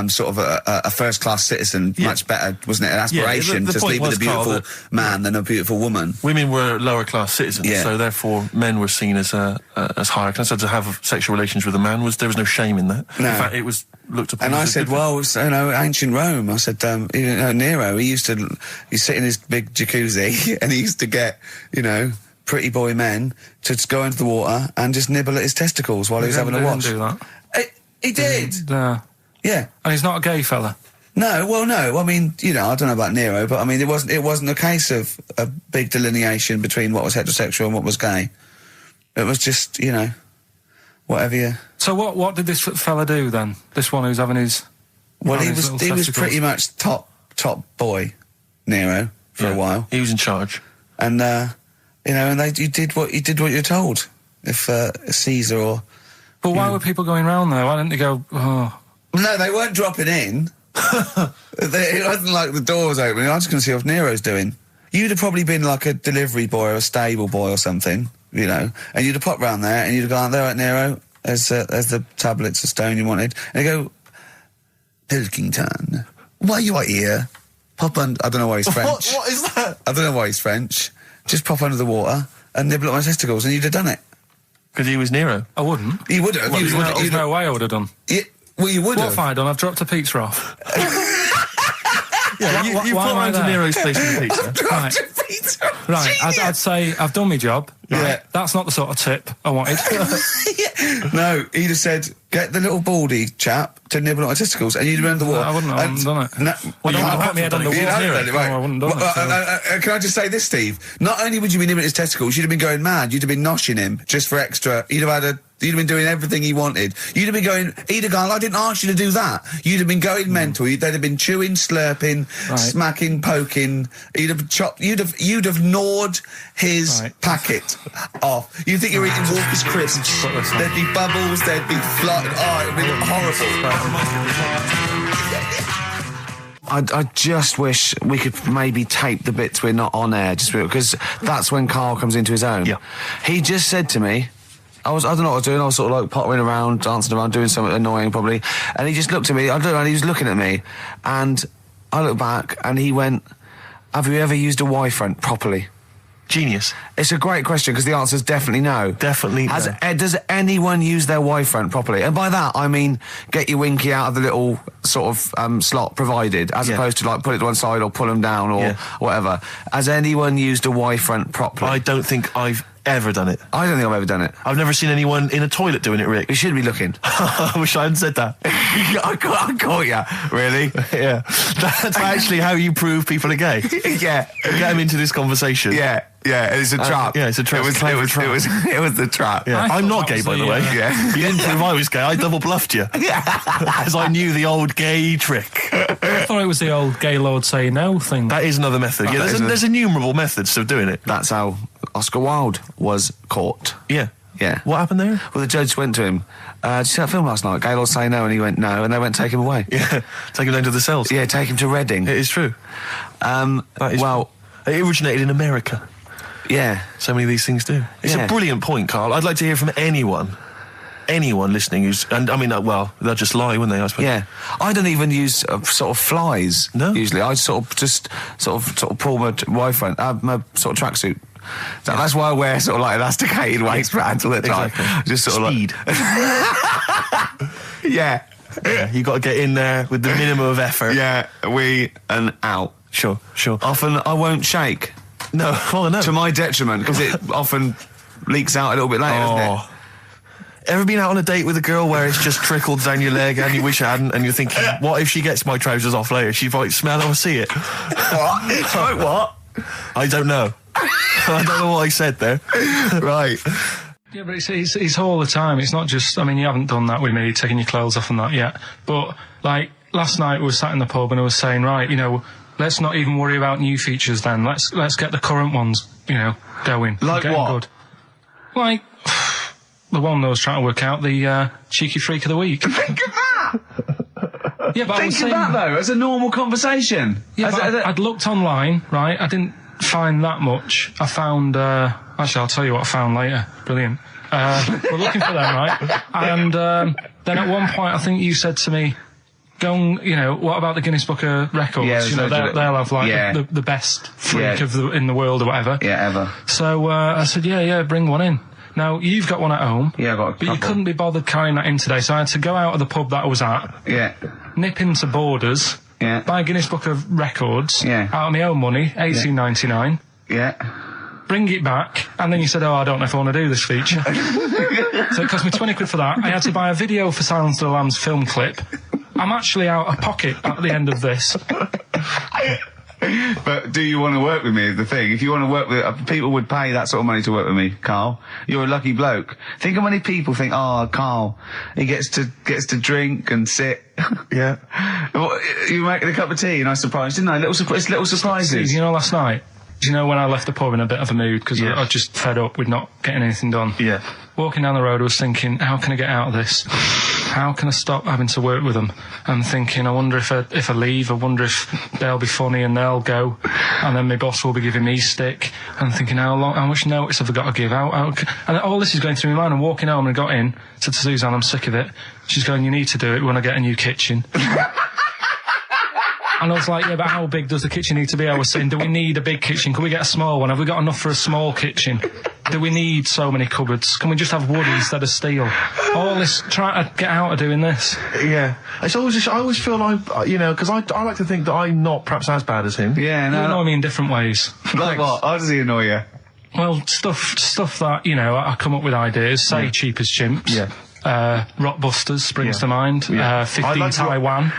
sort of a first-class citizen. Yeah. Much better, wasn't it? An aspiration to sleep with a beautiful man than a beautiful woman. Women were lower-class citizens, so therefore men were seen as higher class. So to have sexual relations with a man, there was no shame in that. No. In fact, it was looked upon. And I said, well, ancient Rome. I said, Nero, he'd sit in his big jacuzzi and he used to get, pretty boy men to just go into the water and just nibble at his testicles while he was having a wash. He didn't do that. He did. Yeah. And he's not a gay fella. No. Well, no. I mean, I don't know about Nero, but I mean, it wasn't a case of a big delineation between what was heterosexual and what was gay. It was just, whatever you. So what did this fella do then? This one who's having his. Well, he was pretty much top boy, Nero, for a while. He was in charge. And and you did what you're told. If Caesar or. But why were people going round there? Why didn't they go? Oh. No, they weren't dropping in. It wasn't like the door was opening. I was going to see what Nero's doing. You'd have probably been like a delivery boy or a stable boy or something, and you'd have popped round there and you'd have gone, there, right, Nero, there's the tablets of stone you wanted. And you go, Pilkington, why are you here? Pop under. I don't know why he's French. What is that? I don't know why he's French. Just pop under the water and nibble at my testicles, and you'd have done it. Because he was Nero. I wouldn't. You would have. There's no way I would have done. Well, you would have. What have I done? I've dropped a pizza off. You put round to Nero's place with the pizza. Right, I'd say I've done my job. Right? Yeah. That's not the sort of tip I wanted. No, he'd have said, get the little baldy chap to nibble at my testicles, and you'd have been under the water. I wouldn't have done it. No, well, you wouldn't have put me head on the water. I wouldn't have done it. Can I just say this, Steve? Not only would you be nibbling at his testicles, you'd have been going mad. You'd have been noshing him just for extra. You'd have been doing everything he wanted. You'd have been going, he'd have gone, I didn't ask you to do that. You'd have been going mental. They'd have been chewing, slurping, smacking, poking. You'd have chopped, you'd have gnawed his packet off. You think you're eating Walker's crisps. There'd be bubbles, there'd be flood. Oh, it would be horrible. I just wish we could maybe tape the bits we're not on air, just because that's when Karl comes into his own. Yeah. He just said to me, I don't know what I was doing, I was sort of like pottering around, dancing around, doing something annoying probably, and he just looked at me, I don't know, and he was looking at me, and I looked back, and he went, have you ever used a Y-front properly? Genius. It's a great question, because the answer is definitely no. Definitely no. Does anyone use their Y-front properly? And by that, I mean, get your winky out of the little sort of slot provided, as opposed to like put it to one side or pull them down or whatever. Has anyone used a Y-front properly? I don't think I've ever done it. I don't think I've ever done it. I've never seen anyone in a toilet doing it, Rick. You should be looking. I wish I hadn't said that. I caught you. Really? Yeah. That's actually how you prove people are gay. Yeah. Get them into this conversation. Yeah. Yeah, it's a trap. Yeah, it's a trap. It was the trap. Yeah. I'm not gay, by the way. Yeah. You didn't prove I was gay. I double bluffed you. Yeah. Because I knew the old gay trick. I thought it was the old gay lord say no thing. That is another method. Yeah, there's innumerable methods of doing it. That's how Oscar Wilde was caught. Yeah. Yeah. What happened there? Well, the judge went to him, did you see that film last night? Gay Lord Say No, and he went, no, and they went, take him away. Yeah, take him down to the cells. Yeah, take him to Reading. It is true. It originated in America. Yeah. So many of these things do. It's a brilliant point, Karl. I'd like to hear from anyone listening who's, and I mean, they'll just lie, wouldn't they, I suppose? Yeah. I don't even use sort of flies, usually. I sort of pull my Y-front, my sort of tracksuit. So that's why I wear sort of like elasticated waistbands all the time. Exactly. Just sort Speed. of like... Yeah. You got to get in there with the minimum of effort. Yeah, and out. Sure. Often I won't shake. No, no. To my detriment, because it often leaks out a little bit later, doesn't it? Ever been out on a date with a girl where it's just trickled down your leg and you wish it hadn't, and you're thinking, what if she gets my trousers off later? She might smell or see it. What? What? I don't know. I don't know what I said there. Right. Yeah, but it's all the time. It's not just, I mean, you haven't done that with me, taking your clothes off and that yet. But, like, last night we were sat in the pub and I was saying, right, you know, let's not even worry about new features then. Let's get the current ones, you know, going. Like what? Good. Like, the one that I was trying to work out, the cheeky freak of the week. Think of that! Yeah, but Think of that, though, as a normal conversation. Yeah, I'd looked online, right? I didn't find that much. I found, actually, I'll tell you what I found later. Brilliant. We're looking for them, right? And then at one point, I think you said to me, go and, you know, what about the Guinness Book of Records? Yeah, you know, they'll have, like, the best freak in the world or whatever. Yeah, ever. So I said, yeah, bring one in. Now, you've got one at home. Yeah, I got a But you couple. couldn't be bothered carrying that in today, so I had to go out of the pub that I was at, nip into Borders, buy a Guinness Book of Records, out of my own money, $18.99. Yeah. Bring it back, and then you said, I don't know if I want to do this feature. So it cost me 20 quid for that. I had to buy a video for Silence of the Lambs film clip. I'm actually out of pocket at the end of this. But do you want to work with me is the thing. If you want to work with... people would pay that sort of money to work with me, Carl. You're a lucky bloke. Think how many people think, Carl, he gets to drink and sit. Yeah. You were making a cup of tea and I surprised, didn't I? Little surprises. You know, last night, do you know when I left the pub in a bit of a mood because I was just fed up with not getting anything done? Yeah. Walking down the road, I was thinking, how can I get out of this? How can I stop having to work with them? And thinking, I wonder if I leave, I wonder if they'll be funny and they'll go, and then my boss will be giving me stick. And thinking, how much notice have I got to give out? And all this is going through my mind. I'm walking home and I got in, said to Suzanne, I'm sick of it. She's going, you need to do it when I get a new kitchen. And I was like, yeah, but how big does the kitchen need to be? I was saying, do we need a big kitchen? Can we get a small one? Have we got enough for a small kitchen? Do we need so many cupboards? Can we just have wood instead of steel? All this, trying to get out of doing this. Yeah. I always feel like, you know, because I like to think that I'm not perhaps as bad as him. Yeah, no. You annoy me in different ways. Like what? How does he annoy you? Well, stuff that, you know, I come up with ideas, say Cheap as Chimps. Yeah. Rockbusters springs to mind. Yeah. 15 Taiwan.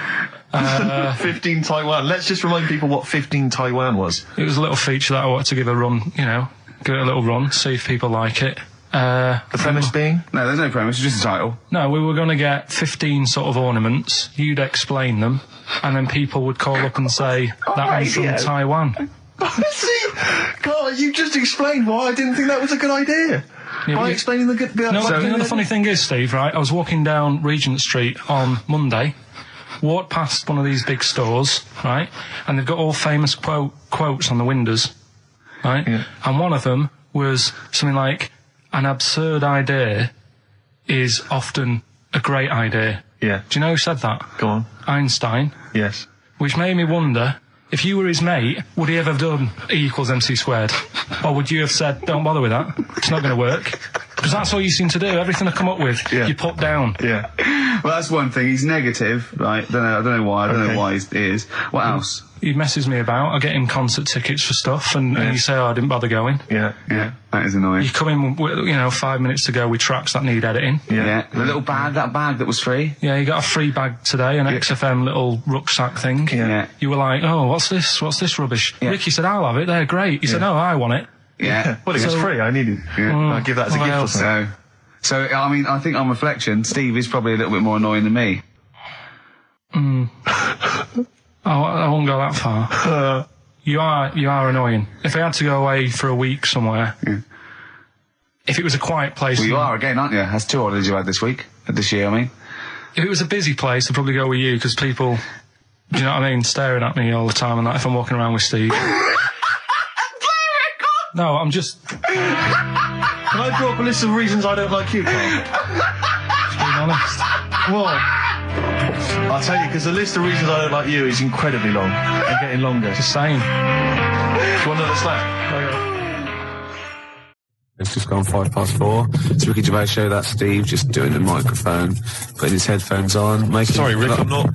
15 Taiwan. Let's just remind people what 15 Taiwan was. It was a little feature that I wanted to give a run, you know, give it a little run, see if people like it. The premise being? No, there's no premise, it's just a title. No, we were going to get 15 sort of ornaments, you'd explain them, and then people would call up and say, that one's from Taiwan. See? God, you just explained why I didn't think that was a good idea. Yeah, by explaining the good... No, you know the funny thing is, Steve, right, I was walking down Regent Street on Monday, walked past one of these big stores, right, and they've got all famous quotes on the windows, right, and one of them was something like, an absurd idea is often a great idea. Yeah. Do you know who said that? Go on. Einstein. Yes. Which made me wonder, if you were his mate, would he ever have done E = MC²? Or would you have said, don't bother with that, it's not going to work? Because that's all you seem to do. Everything I come up with, you put down. Yeah. Well, that's one thing. He's negative, right? I don't know why. I don't know why he is. What else? He messes me about. I get him concert tickets for stuff, and you say, I didn't bother going. Yeah. That is annoying. You come in, you know, 5 minutes to go with tracks that need editing. Yeah. The little bag, that was free. Yeah, you got a free bag today, an XFM little rucksack thing. Yeah. You were like, oh, what's this rubbish? Yeah. Ricky said, I'll have it, they're great. He said, no, I want it. Yeah. Well, it was free, I need it. I'll give that as a gift or something. So, I mean, I think on reflection, Steve is probably a little bit more annoying than me. I won't go that far. You are annoying. If I had to go away for a week somewhere, if it was a quiet place... Well, you are again, aren't you? That's 2 holidays you had this year, I mean. If it was a busy place, I'd probably go with you, because people, do you know what I mean, staring at me all the time and that if I'm walking around with Steve. No, I'm just... Can I draw up a list of reasons I don't like you, Carl? Just being honest. What? I'll tell you, because the list of reasons I don't like you is incredibly long and getting longer. Just saying. Do you want another slap? It's just gone 4:05. It's Ricky Gervais show. That's Steve just doing the microphone, putting his headphones on. Sorry, Rick, I'm not...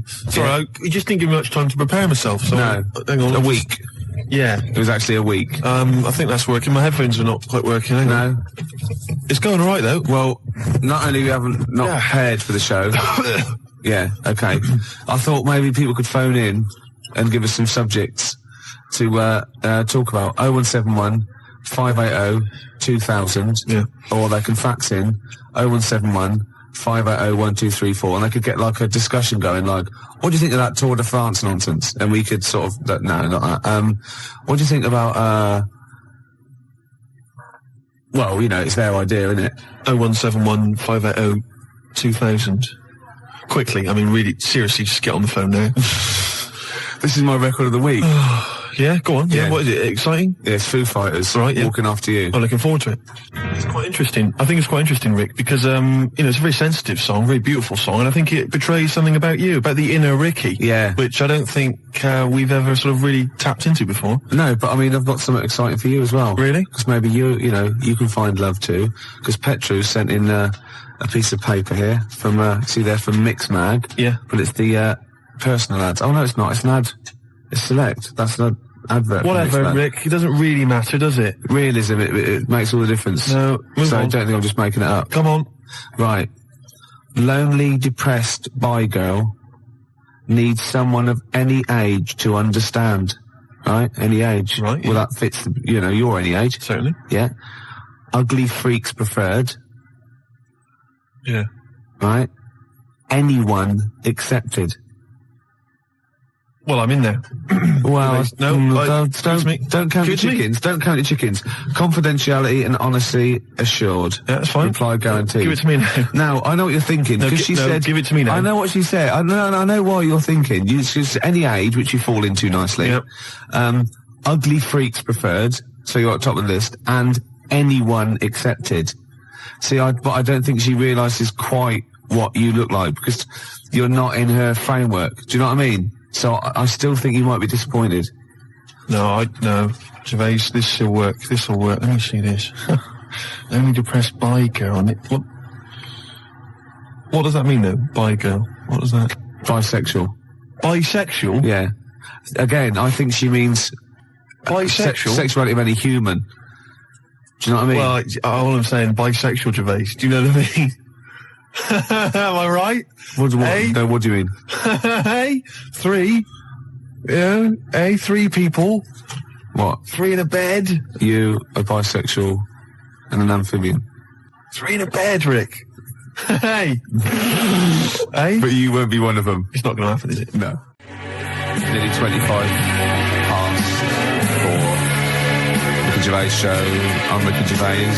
Sorry, you just didn't give me much time to prepare myself. So no, hang on. A week. Yeah. It was actually a week. I think that's working. My headphones are not quite working. No. It's going all right, though. Well, not only we haven't not prepared for the show. Yeah, okay. I thought maybe people could phone in and give us some subjects to talk about. 0171 580 2000. Yeah. Or they can fax in 0171 580 1234, and they could get like a discussion going, like, what do you think of that Tour de France nonsense? And we could sort of, no, not that. What do you think about, well, you know, it's their idea, isn't it? 0171 580 2000. Quickly, I mean, really, seriously, just get on the phone now. This is my record of the week. Yeah, go on. Yeah. What is it? Exciting? Yeah, it's Foo Fighters. Right, yeah. Walking After You. I'm looking forward to it. It's quite interesting. I think it's quite interesting, Rick, because, you know, it's a very sensitive song, very beautiful song, and I think it betrays something about you, about the inner Ricky. Yeah. Which I don't think we've ever sort of really tapped into before. No, but I mean, I've got something exciting for you as well. Really? Because maybe you know, you can find love too. Because Petru sent in a piece of paper here from, see there, from Mix Mag. Yeah. But it's the personal ads. Oh no, it's not. It's an ad. It's Select. That's an advert. Whatever, Rick. It doesn't really matter, does it? Realism. It makes all the difference. No, move so on. I don't think I'm just making it up. Come on. Right. Lonely, depressed bi girl needs someone of any age to understand. Right? Any age. Right, yeah. Well, that fits, you know, your any age. Certainly. Yeah. Ugly freaks preferred. Yeah. Right? Anyone accepted. Well, I'm in there. Well, No, don't count your chickens. Don't count your chickens. Confidentiality and honesty assured. Yeah, that's fine. Reply guaranteed. Give it to me now. Now, I know what you're thinking. No, Because she said... give it to me now. I know what she said. I know why you're thinking. She's any age, which you fall into nicely. Yep. Ugly freaks preferred, so you're at the top of the list, and anyone accepted. See, but I don't think she realises quite what you look like, because you're not in her framework. Do you know what I mean? So I still think you might be disappointed. No, Gervais, this will work. This will work. Let me see this. Only depressed bi girl. What does that mean, though? Bi girl. What does that? Bisexual. Bisexual? Yeah. Again, I think she means bisexual. Sexuality of any human. Do you know what I mean? Well, all I'm saying, bisexual, Gervais. Do you know what I mean? Am I right? What do you mean? Hey, three. Yeah, hey, three people. What? Three in a bed. You, a bisexual, and an amphibian. Three in a bed, Rick. Hey. Hey? But you won't be one of them. It's not going to happen, is it? No. Nearly 25 past for Ricky Gervais show. I'm Ricky Gervais.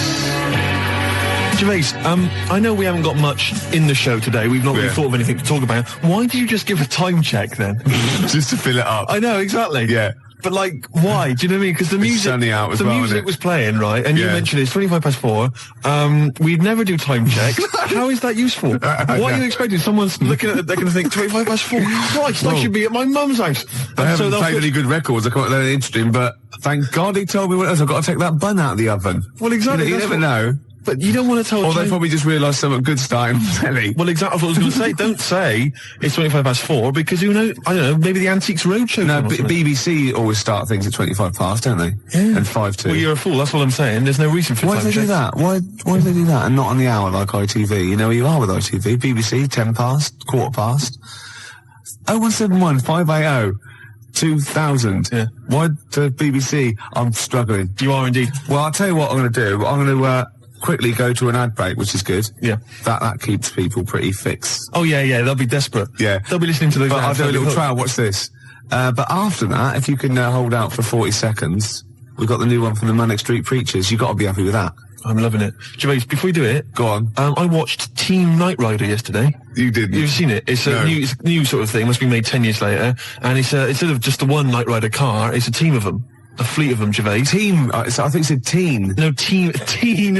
Gervais, I know we haven't got much in the show today. We've not really thought of anything to talk about. Why did you just give a time check then? Just to fill it up. I know, exactly. Yeah. But like, why? Do you know what I mean? Because the music, sunny out as the well, music was playing, right? And you mentioned it's 25 past 4. We'd never do time checks. How is that useful? What are you expecting? Someone's looking at it, they're going to think 25 past 4. Christ, I should be at my mum's house. I haven't played any good records. I can't learn anything interesting, but thank God he told me what else. I've got to take that bun out of the oven. Well, exactly. You never know. But you don't want to tell. Or they probably just realised something good starting on telly. Well, exactly what I was going to say. Don't say it's 25 past 4 because who knows? I don't know. Maybe the Antiques Roadshow. No, BBC always start things at 25 past, don't they? Yeah. And 5 to. Well, you're a fool. That's what I'm saying. There's no reason for Why time do they do checks. that? Why do they do that and not on the hour like ITV? You know where you are with ITV. BBC 10 past, quarter past. 0171 580 2000. Yeah. Why the BBC? I'm struggling. You are indeed. Well, I'll tell you what I'm going to do. I'm going to quickly go to an ad break, which is good. Yeah. That keeps people pretty fixed. Oh, yeah, they'll be desperate. Yeah. They'll be listening to those But I'll ads. do a little trial. Watch this. But after that, if you can hold out for 40 seconds, we've got the new one from the Manic Street Preachers. You've got to be happy with that. I'm loving it. Gervais, before we do it... Go on. I watched Team Knight Rider yesterday. You didn't? You've seen it? It's a new sort of thing. Must be made 10 years later. And it's instead of just the one Knight Rider car, it's a team of them. A fleet of them, Gervais. Team, I think it said teen. No, teen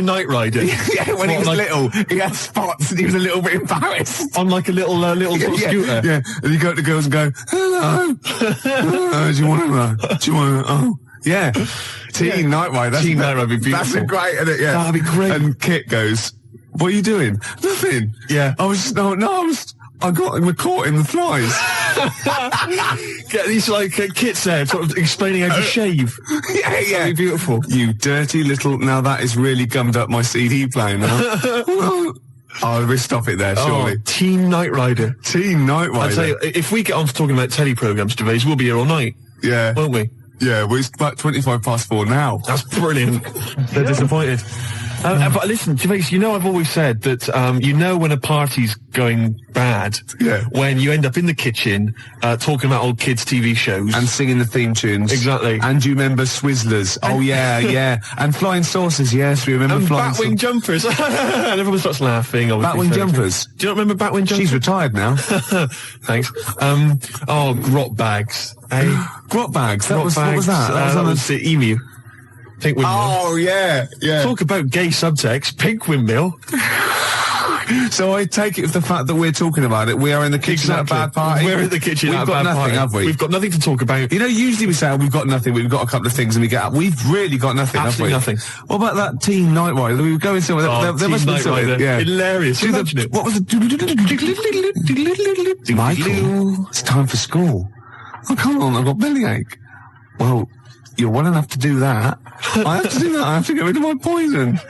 Knight Rider. Yeah, when he was little, he had spots and he was a little bit embarrassed. On like a little sort of scooter. Yeah, and you go to the girls and go, hello. Hello, do you want to, oh. Yeah. Teen Knight Rider. Teen Knight Rider would be beautiful. That's great, isn't it? Yeah. That'd be great. And Kit goes, what are you doing? Nothing. Yeah. I was, we're caught in the flies. Get these kits there, sort of explaining how to shave. Yeah. That'd be beautiful. You dirty little... Now that has really gummed up my CD player now. Oh, we'll stop it there, surely. Oh, Teen Knight Rider. Teen Knight Rider. I'll tell you, if we get on to talking about telly programmes, Gervais, we'll be here all night. Yeah. Won't we? Yeah, well, it's about 4:25 now. That's brilliant. They're disappointed. But listen, Gervais, I've always said that, when a party's going bad, when you end up in the kitchen, talking about old kids' TV shows. And singing the theme tunes. Exactly. And you remember Swizzlers. Oh, yeah. And flying saucers, yes, we remember flying saucers. And Batwing jumpers. And everyone starts laughing. Batwing jumpers. Do you not remember Batwing jumpers? She's retired now. Thanks. Grot bags. Grot bags? What was that? That was the Emu. Pink windmill. Oh, yeah. Talk about gay subtext. Pink windmill. So I take it with the fact that we're talking about it, we are in the kitchen at a bad party. We're in the kitchen at a bad party. We've got nothing, have we? We've got nothing to talk about. Usually we say, we've got nothing, we've got a couple of things and we get up. We've really got nothing, Absolutely have we? nothing. What about that Teen Knight Rider? We were going somewhere. There must be something. Yeah. Hilarious. Imagine it. What was it? Michael, it's time for school. Oh, come on, I've got bellyache. Well, you're well enough to do that. I have to do that. I have to get rid of my poison.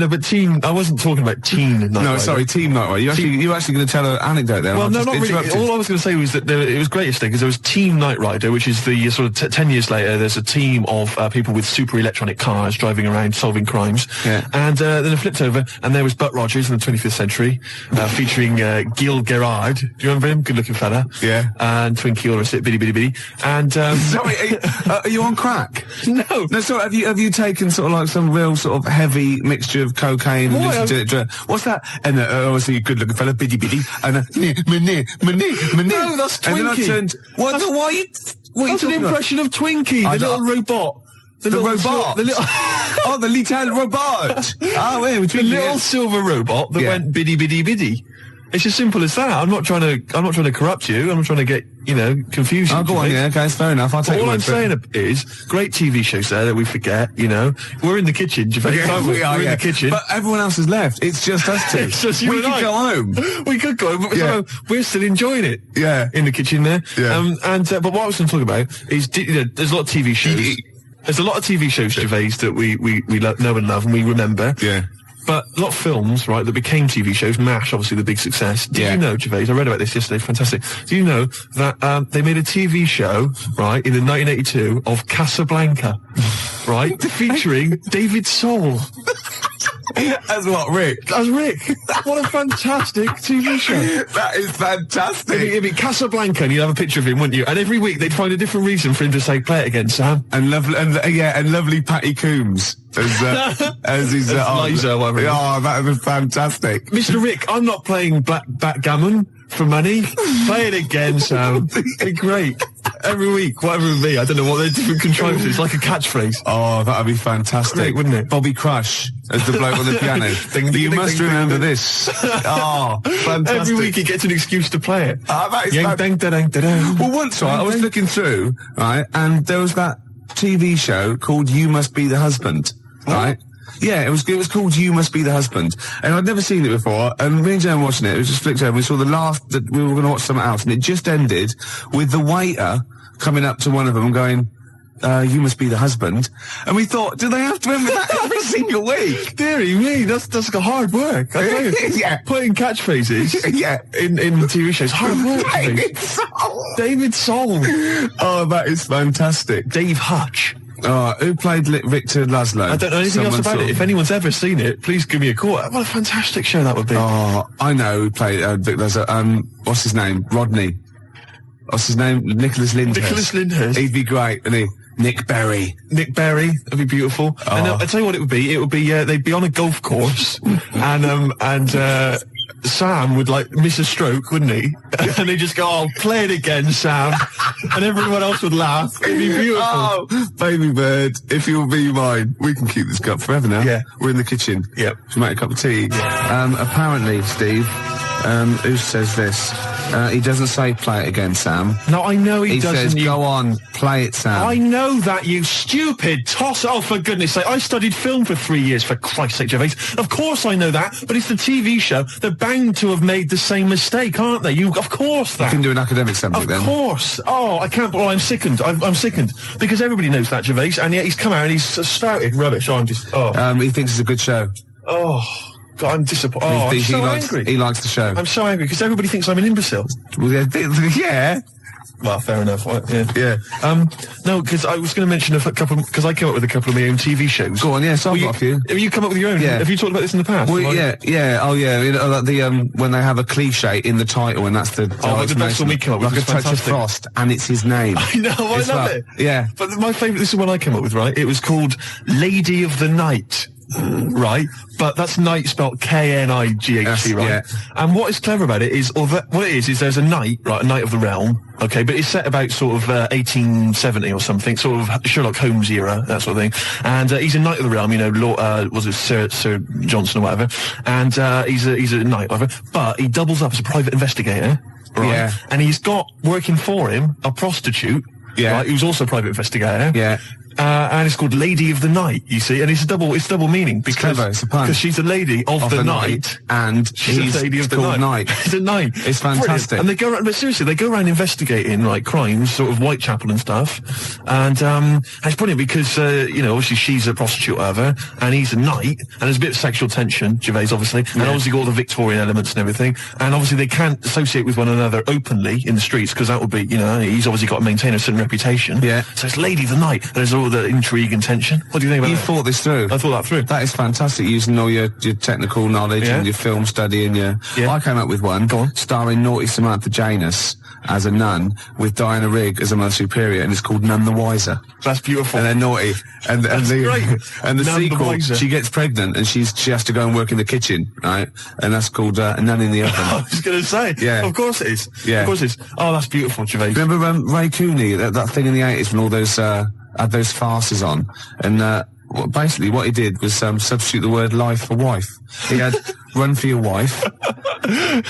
But Teen... I wasn't talking about Teen Knight Rider. No, sorry, Teen Knight Rider. You were actually going to tell an anecdote there. Well, no, not really. All I was going to say was that it was great yesterday because there was Teen Knight Rider, which is the sort of 10 years later, there's a team of people with super electronic cars driving around solving crimes. Yeah. And then it flipped over and there was Butt Rogers in the 25th century, featuring Gil Gerard. Do you remember him? Good-looking fella. Yeah. And Twinkie, all the rest of it, bitty, bitty, bitty. And... Sorry, are you on crack? No. No, sorry, have you taken sort of like some real sort of heavy mixture of cocaine and listened to it? What's that? And obviously a good looking fella, biddy biddy, and No, that's Twinkie. And then I turned, why are you That's an impression of Twinkie, the little robot. The robot? The little... Oh, the little robot! Oh, wait, the little silver robot that went biddy biddy biddy. It's as simple as that. I'm not trying to corrupt you. I'm not trying to get, confuse you. Oh, go on, yeah, okay, it's fair enough. I'll take all I'm saying is, great TV shows there that we forget, We're in the kitchen, Gervais, aren't we? We're in the kitchen. But everyone else has left. It's just us two. It's just you we and could I. go home. We could go home, but we're still enjoying it. Yeah. In the kitchen there. Yeah. But what I was going to talk about is, there's a lot of TV shows. There's a lot of TV shows, Gervais, that we know and love and we remember. Yeah. But a lot of films, right, that became TV shows, MASH, obviously the big success. Did you know, Gervais, I read about this yesterday, fantastic. Do you know that they made a TV show, right, in 1982 of Casablanca, right, featuring David Soul. As what, Rick? As Rick. What a fantastic TV show. That is fantastic. It'd be Casablanca and you'd have a picture of him, wouldn't you? And every week they'd find a different reason for him to say, play it again, Sam. And lovely Patty Coombs as his Liza, whatever. Oh, that was fantastic. Mr. Rick, I'm not playing backgammon for money. Play it again, Sam. It'd be great. Every week, whatever it would be. I don't know what they're different contrivances. It's like a catchphrase. Oh, that'd be fantastic. Great, wouldn't it? Bobby Crush as the bloke on the piano. You must remember this. Oh, fantastic. Every week he gets an excuse to play it. That is Well, once, right, I was looking through, right, and there was that TV show called You Must Be the Husband, right? Yeah, it was called You Must Be the Husband. And I'd never seen it before, and me and Jan watching it, was just flicked over, we saw the last, that we were going to watch something else, and it just ended with the waiter coming up to one of them and going, you must be the husband. And we thought, do they have to remember that every single week? Deary me, that's like a hard work. I tell you. Yeah. Putting catchphrases in TV shows, hard work. David Soul. Oh, that is fantastic. Dave Hutch. Who played Victor Laszlo? I don't know anything else about it. If anyone's ever seen it, please give me a call. What a fantastic show that would be. Oh, I know who played Victor Laszlo. What's his name? Rodney. What's his name? Nicholas Lyndhurst. Nicholas Lyndhurst. He'd be great, wouldn't he? Nick Berry. Nick Berry. That'd be beautiful. Oh. And I'll tell you what it would be. It would be, they'd be on a golf course and Sam would miss a stroke, wouldn't he? And they'd just go, oh, play it again, Sam. And everyone else would laugh. It'd be beautiful. Oh, baby bird, if you'll be mine. We can keep this cup forever now. Yeah. We're in the kitchen. Yep. Should make a cup of tea. Apparently, Steve, Who says this? He doesn't say play it again, Sam. No, I know he doesn't. He says, go on, play it, Sam. I know that, you stupid toss. Oh, for goodness sake. I studied film for 3 years, for Christ's sake, Gervais. Of course I know that, but it's the TV show. They're bound to have made the same mistake, aren't they? Of course that. You can do an academic subject then. Of course. Oh, I can't. Well, I'm sickened. I'm sickened. Because everybody knows that, Gervais, and yet he's come out and he's spouted rubbish. Oh, I'm just... Oh. He thinks it's a good show. Oh... God, I'm disappointed. Oh, I'm so angry. He likes the show. I'm so angry because everybody thinks I'm an imbecile. Well, yeah. Well, fair enough. Yeah. No, because I was going to mention a couple, because I came up with a couple of my own TV shows. Go on, yeah, so I've got a few. Have you come up with your own? Yeah. Have you talked about this in the past? Well, yeah. Oh, yeah. You know, like when they have a cliche in the title, and that's the... the best one we came up with. Like a touch of frost, and it's his name. I know, I love it. Yeah. But my favourite, this is one I came up with, right? It was called Lady of the Night. Right, but that's night spelled K-N-I-G-H-T, right? Yeah. And what is clever about it is, what it is there's a knight, right, a knight of the realm, okay, but it's set about sort of 1870 or something, sort of Sherlock Holmes era, that sort of thing. And he's a knight of the realm, you know, was it Sir Johnson or whatever? And he's a knight, whatever. But he doubles up as a private investigator, right? Yeah. And he's got working for him a prostitute, right, who's also a private investigator. Yeah. And it's called Lady of the Night, you see, and it's double meaning because she's a lady of the night, and she's a lady of the night. It's a night. It's fantastic. Brilliant. And they go around, but seriously, they go around investigating like crimes, sort of Whitechapel and stuff, and it's brilliant because you know, obviously she's a prostitute, or whatever, and he's a knight, and there's a bit of sexual tension, Gervais, obviously, and obviously got all the Victorian elements and everything, and obviously they can't associate with one another openly in the streets because that would be, you know, he's obviously got to maintain a certain reputation. Yeah. So it's Lady of the Night. There's all the intrigue and tension. What do you think about that? You thought this through. I thought that through. That is fantastic, using all your technical knowledge and your film study and your... Yeah. I came up with one, starring naughty Samantha Janus as a nun with Diana Rigg as a Mother Superior, and it's called None the Wiser. That's beautiful. And they're naughty. And the great. And the sequel, she gets pregnant and she has to go and work in the kitchen, right? And that's called Nun in the Oven. I was going to say. Yeah. Of course it is. Yeah. Of course it is. Oh, that's beautiful, Gervais. Remember Ray Cooney, that thing in the 80s when all those... had those farces on, and basically what he did was substitute the word life for wife. He had run for your wife,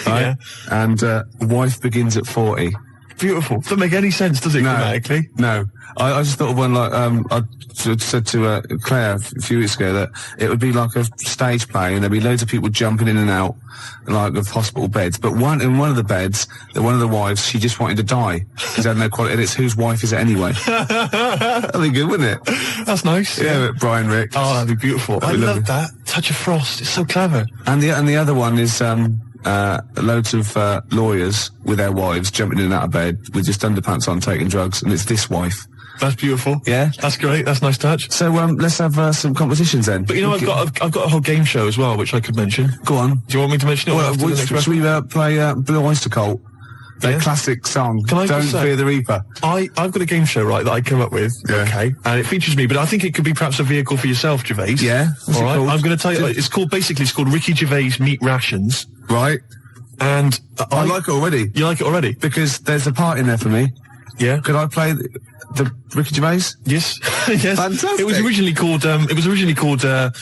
right? And wife begins at 40. Beautiful. Doesn't make any sense, does it, grammatically? No. I just thought of one like, I said to Claire a few weeks ago that it would be like a stage play and there'd be loads of people jumping in and out, like, of hospital beds. But in one of the beds, one of the wives, she just wanted to die. Because had no quality, and it's whose wife is it anyway? That'd be good, wouldn't it? That's nice. Yeah, Brian Ricks. Oh, that'd be beautiful. I love that. Touch of frost. It's so clever. And the other one is, loads of lawyers with their wives jumping in and out of bed with just underpants on taking drugs, and it's this wife. That's beautiful. Yeah, that's great. That's a nice touch. So let's have some competitions then. But you know, I've got a whole game show as well, which I could mention. Go on. Do you want me to mention it? Well, should we play Blue Oyster Cult? That classic song. Can I Don't Fear the Reaper. I've got a game show, right, that I came up with. Yeah. Okay. And it features me, but I think it could be perhaps a vehicle for yourself, Gervais. Yeah. All right. I'm going to tell you. It's called Ricky Gervais Meat Rations. Right. And I like it already. You like it already? Because there's a part in there for me. Yeah. Could I play the Ricky Gervais? Yes. Yes. Fantastic. It was originally called,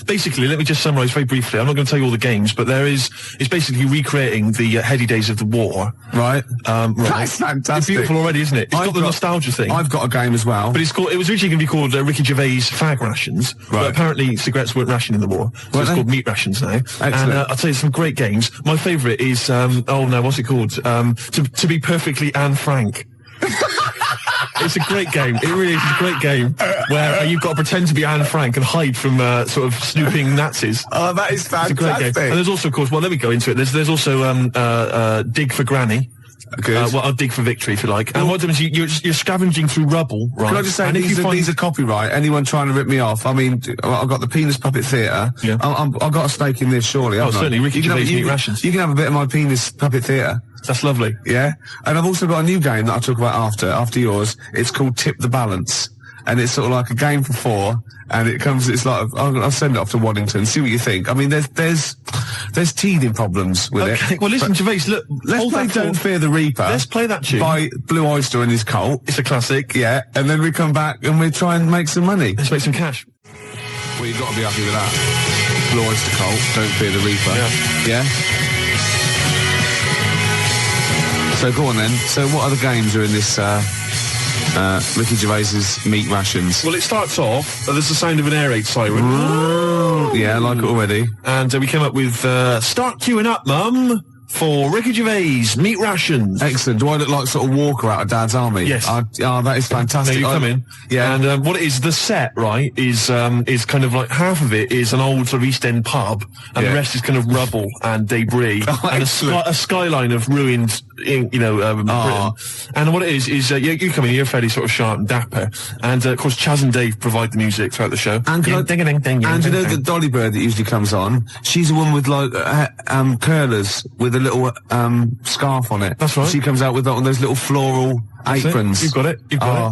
basically, let me just summarise very briefly. I'm not going to tell you all the games, but it's basically recreating the heady days of the war. Right. Right. That's fantastic. It's beautiful already, isn't it? It's got the nostalgia thing. I've got a game as well. But it was originally going to be called Ricky Gervais Fag Rations. Right. But apparently cigarettes weren't rationed in the war. So it's called Meat Rations now. Excellent. And I'll tell you some great games. My favourite is, what's it called? To be perfectly Anne Frank. It's a great game. It really is a great game where you've got to pretend to be Anne Frank and hide from sort of snooping Nazis. Oh, that is fantastic. It's a great game. And there's also, of course, well, let me go into it. There's also Dig for Granny. Good. I'll dig for victory, if you like. And what happens is you're scavenging through rubble, right? Can I just say, these are copyright. Anyone trying to rip me off? I mean, I've got the Penis Puppet Theatre. Yeah. I've got a stake in this, surely. Oh, certainly. Ricky Gervais Meat Rations. You can have a bit of my Penis Puppet Theatre. That's lovely. Yeah. And I've also got a new game that I'll talk about after yours. It's called Tip the Balance. And it's sort of like a game for 4, and it's like, I'll send it off to Waddington, see what you think. I mean, there's teething problems with it. Well, listen, Gervais, look, let's play Don't Fear the Reaper. Let's play that tune. By Blue Oyster and his Cult. It's a classic. Yeah, and then we come back and we try and make some money. Let's make some cash. Well, you've got to be happy with that. Blue Oyster Cult, Don't Fear the Reaper. Yeah. Yeah? So go on then. So what other games are in this Ricky Gervais's Meat Rations? Well, it starts off, there's the sound of an air raid siren. Yeah, I like it already. And we came up with Start Queuing Up, Mum, for Ricky Gervais Meat Rations. Excellent. Do I look like sort of Walker out of Dad's Army? Yes. Oh, that is fantastic. Now you come in. Yeah. And what it is, the set, right, is kind of like half of it is an old sort of East End pub, and the rest is kind of rubble and debris, and a skyline of ruined, Britain. And what it is you come in, you're fairly sort of sharp and dapper, and of course Chaz and Dave provide the music throughout the show. And you know the Dolly Bird that usually comes on? She's a woman with like curlers with a little scarf on it. That's right. She comes out with those little floral aprons. You've got it.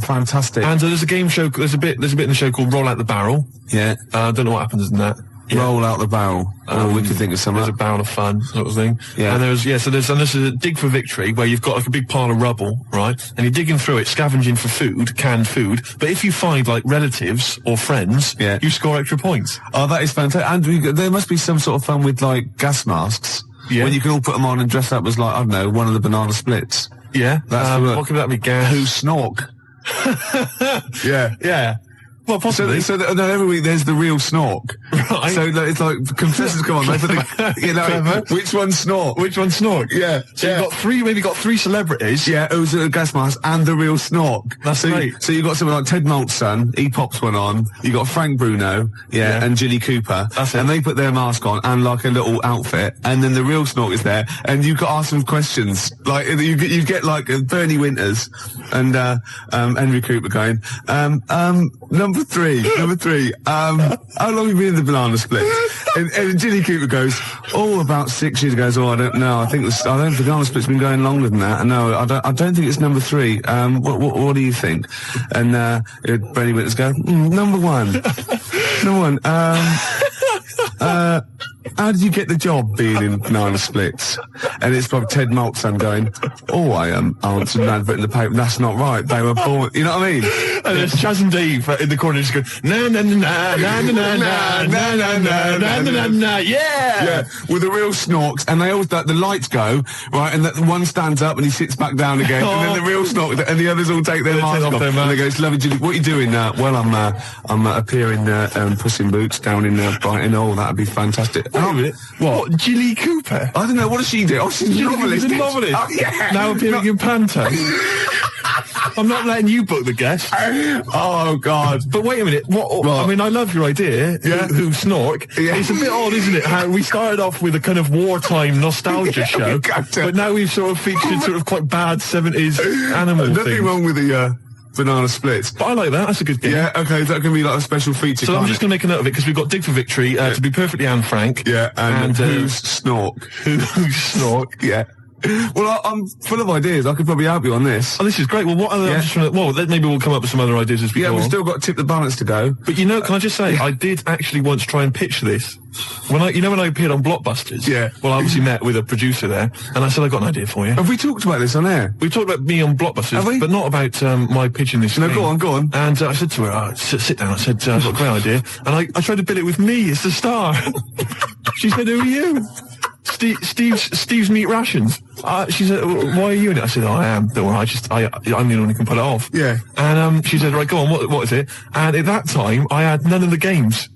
Fantastic. And there's a game show. There's a bit in the show called Roll Out the Barrel. Yeah. I don't know what happens in that. Yeah. Roll out the barrel. We could think of something. There's a barrel of fun, sort of thing. Yeah. And there's a dig for victory where you've got like a big pile of rubble, right? And you're digging through it, scavenging for food, canned food. But if you find like relatives or friends, you score extra points. Oh, that is fantastic. And there must be some sort of fun with like gas masks. Yeah. When you can all put them on and dress up as like, I don't know, one of the banana splits. Yeah. What could that be? Gas? Who snork? Yeah. Yeah. Well, possibly. So every week there's the real snork. Right. So it's like contestants come on, they put which one snork? Which one snork? Yeah. So you've got three celebrities. Yeah, who's a gas mask and the real snork. That's great. So you've got someone like Ted Malt's son, he pops one on. You got Frank Bruno, and Jilly Cooper. That's it. And they put their mask on and like a little outfit, and then the real snork is there, and you've got to ask them questions. Like you get like Bernie Winters and Henry Cooper going, Number three. How long have you been in the banana split? And Jilly Cooper goes, about 6 years ago. I don't know. I think the banana split's been going longer than that. No, I don't think it's number 3. What do you think? And Bernie Winters go, number 1. Number 1. How did you get the job being in banana splits? And it's probably Ted Malt's son going, I answered an advert in the paper. That's not right. They were born. You know what I mean? And there's Chaz and Dave in the corner just going, na na na na na na na na na na na na na. Yeah, with the real snorks, and they all the lights go right, and the one stands up and he sits back down again, and then the real snork, and the others all take their masks off, and they go, "It's lovely, Jilly. What are you doing now?" Well, I'm appearing Puss in Boots down in Brighton. Oh, that'd be fantastic. What? Jilly Cooper? I don't know. What does she do? Oh, she's a novelist. Oh, yeah. Now appearing in Panto. I'm not letting you book the guest. Oh, God. But wait a minute. What? I mean, I love your idea. Yeah. Who snork. Yeah. It's a bit odd, isn't it? How we started off with a kind of wartime nostalgia show, but now we've sort of featured sort of quite bad 70s animal things. Nothing wrong with the banana splits. But I like that. That's a good game. Yeah, okay. That can be like a special feature. So I'm just going to make a note of it because we've got Dig for Victory, to be perfectly Anne Frank. Yeah, and Who's Snork? Who's Snork? Yeah. Well, I'm full of ideas. I could probably help you on this. Oh, this is great. Well, what other... maybe we'll come up with some other ideas as we go on. We've still got Tip the Balance to go. But can I just say, I did actually once try and pitch this. When I appeared on Blockbusters. Yeah. Well, I obviously met with a producer there, and I said, I got an idea for you. Have we talked about this on air? We talked about me on Blockbusters, but not about my pitching this thing. No, go on. And I said to her, sit down. I said, I've got a great idea. And I tried to bill it with me as the star. She said, who are you? Steve's Meat Rations. She said, why are you in it? I said, I am. Don't worry, I'm the one who can pull it off. Yeah. And she said, right, go on, what is it? And at that time, I had none of the games.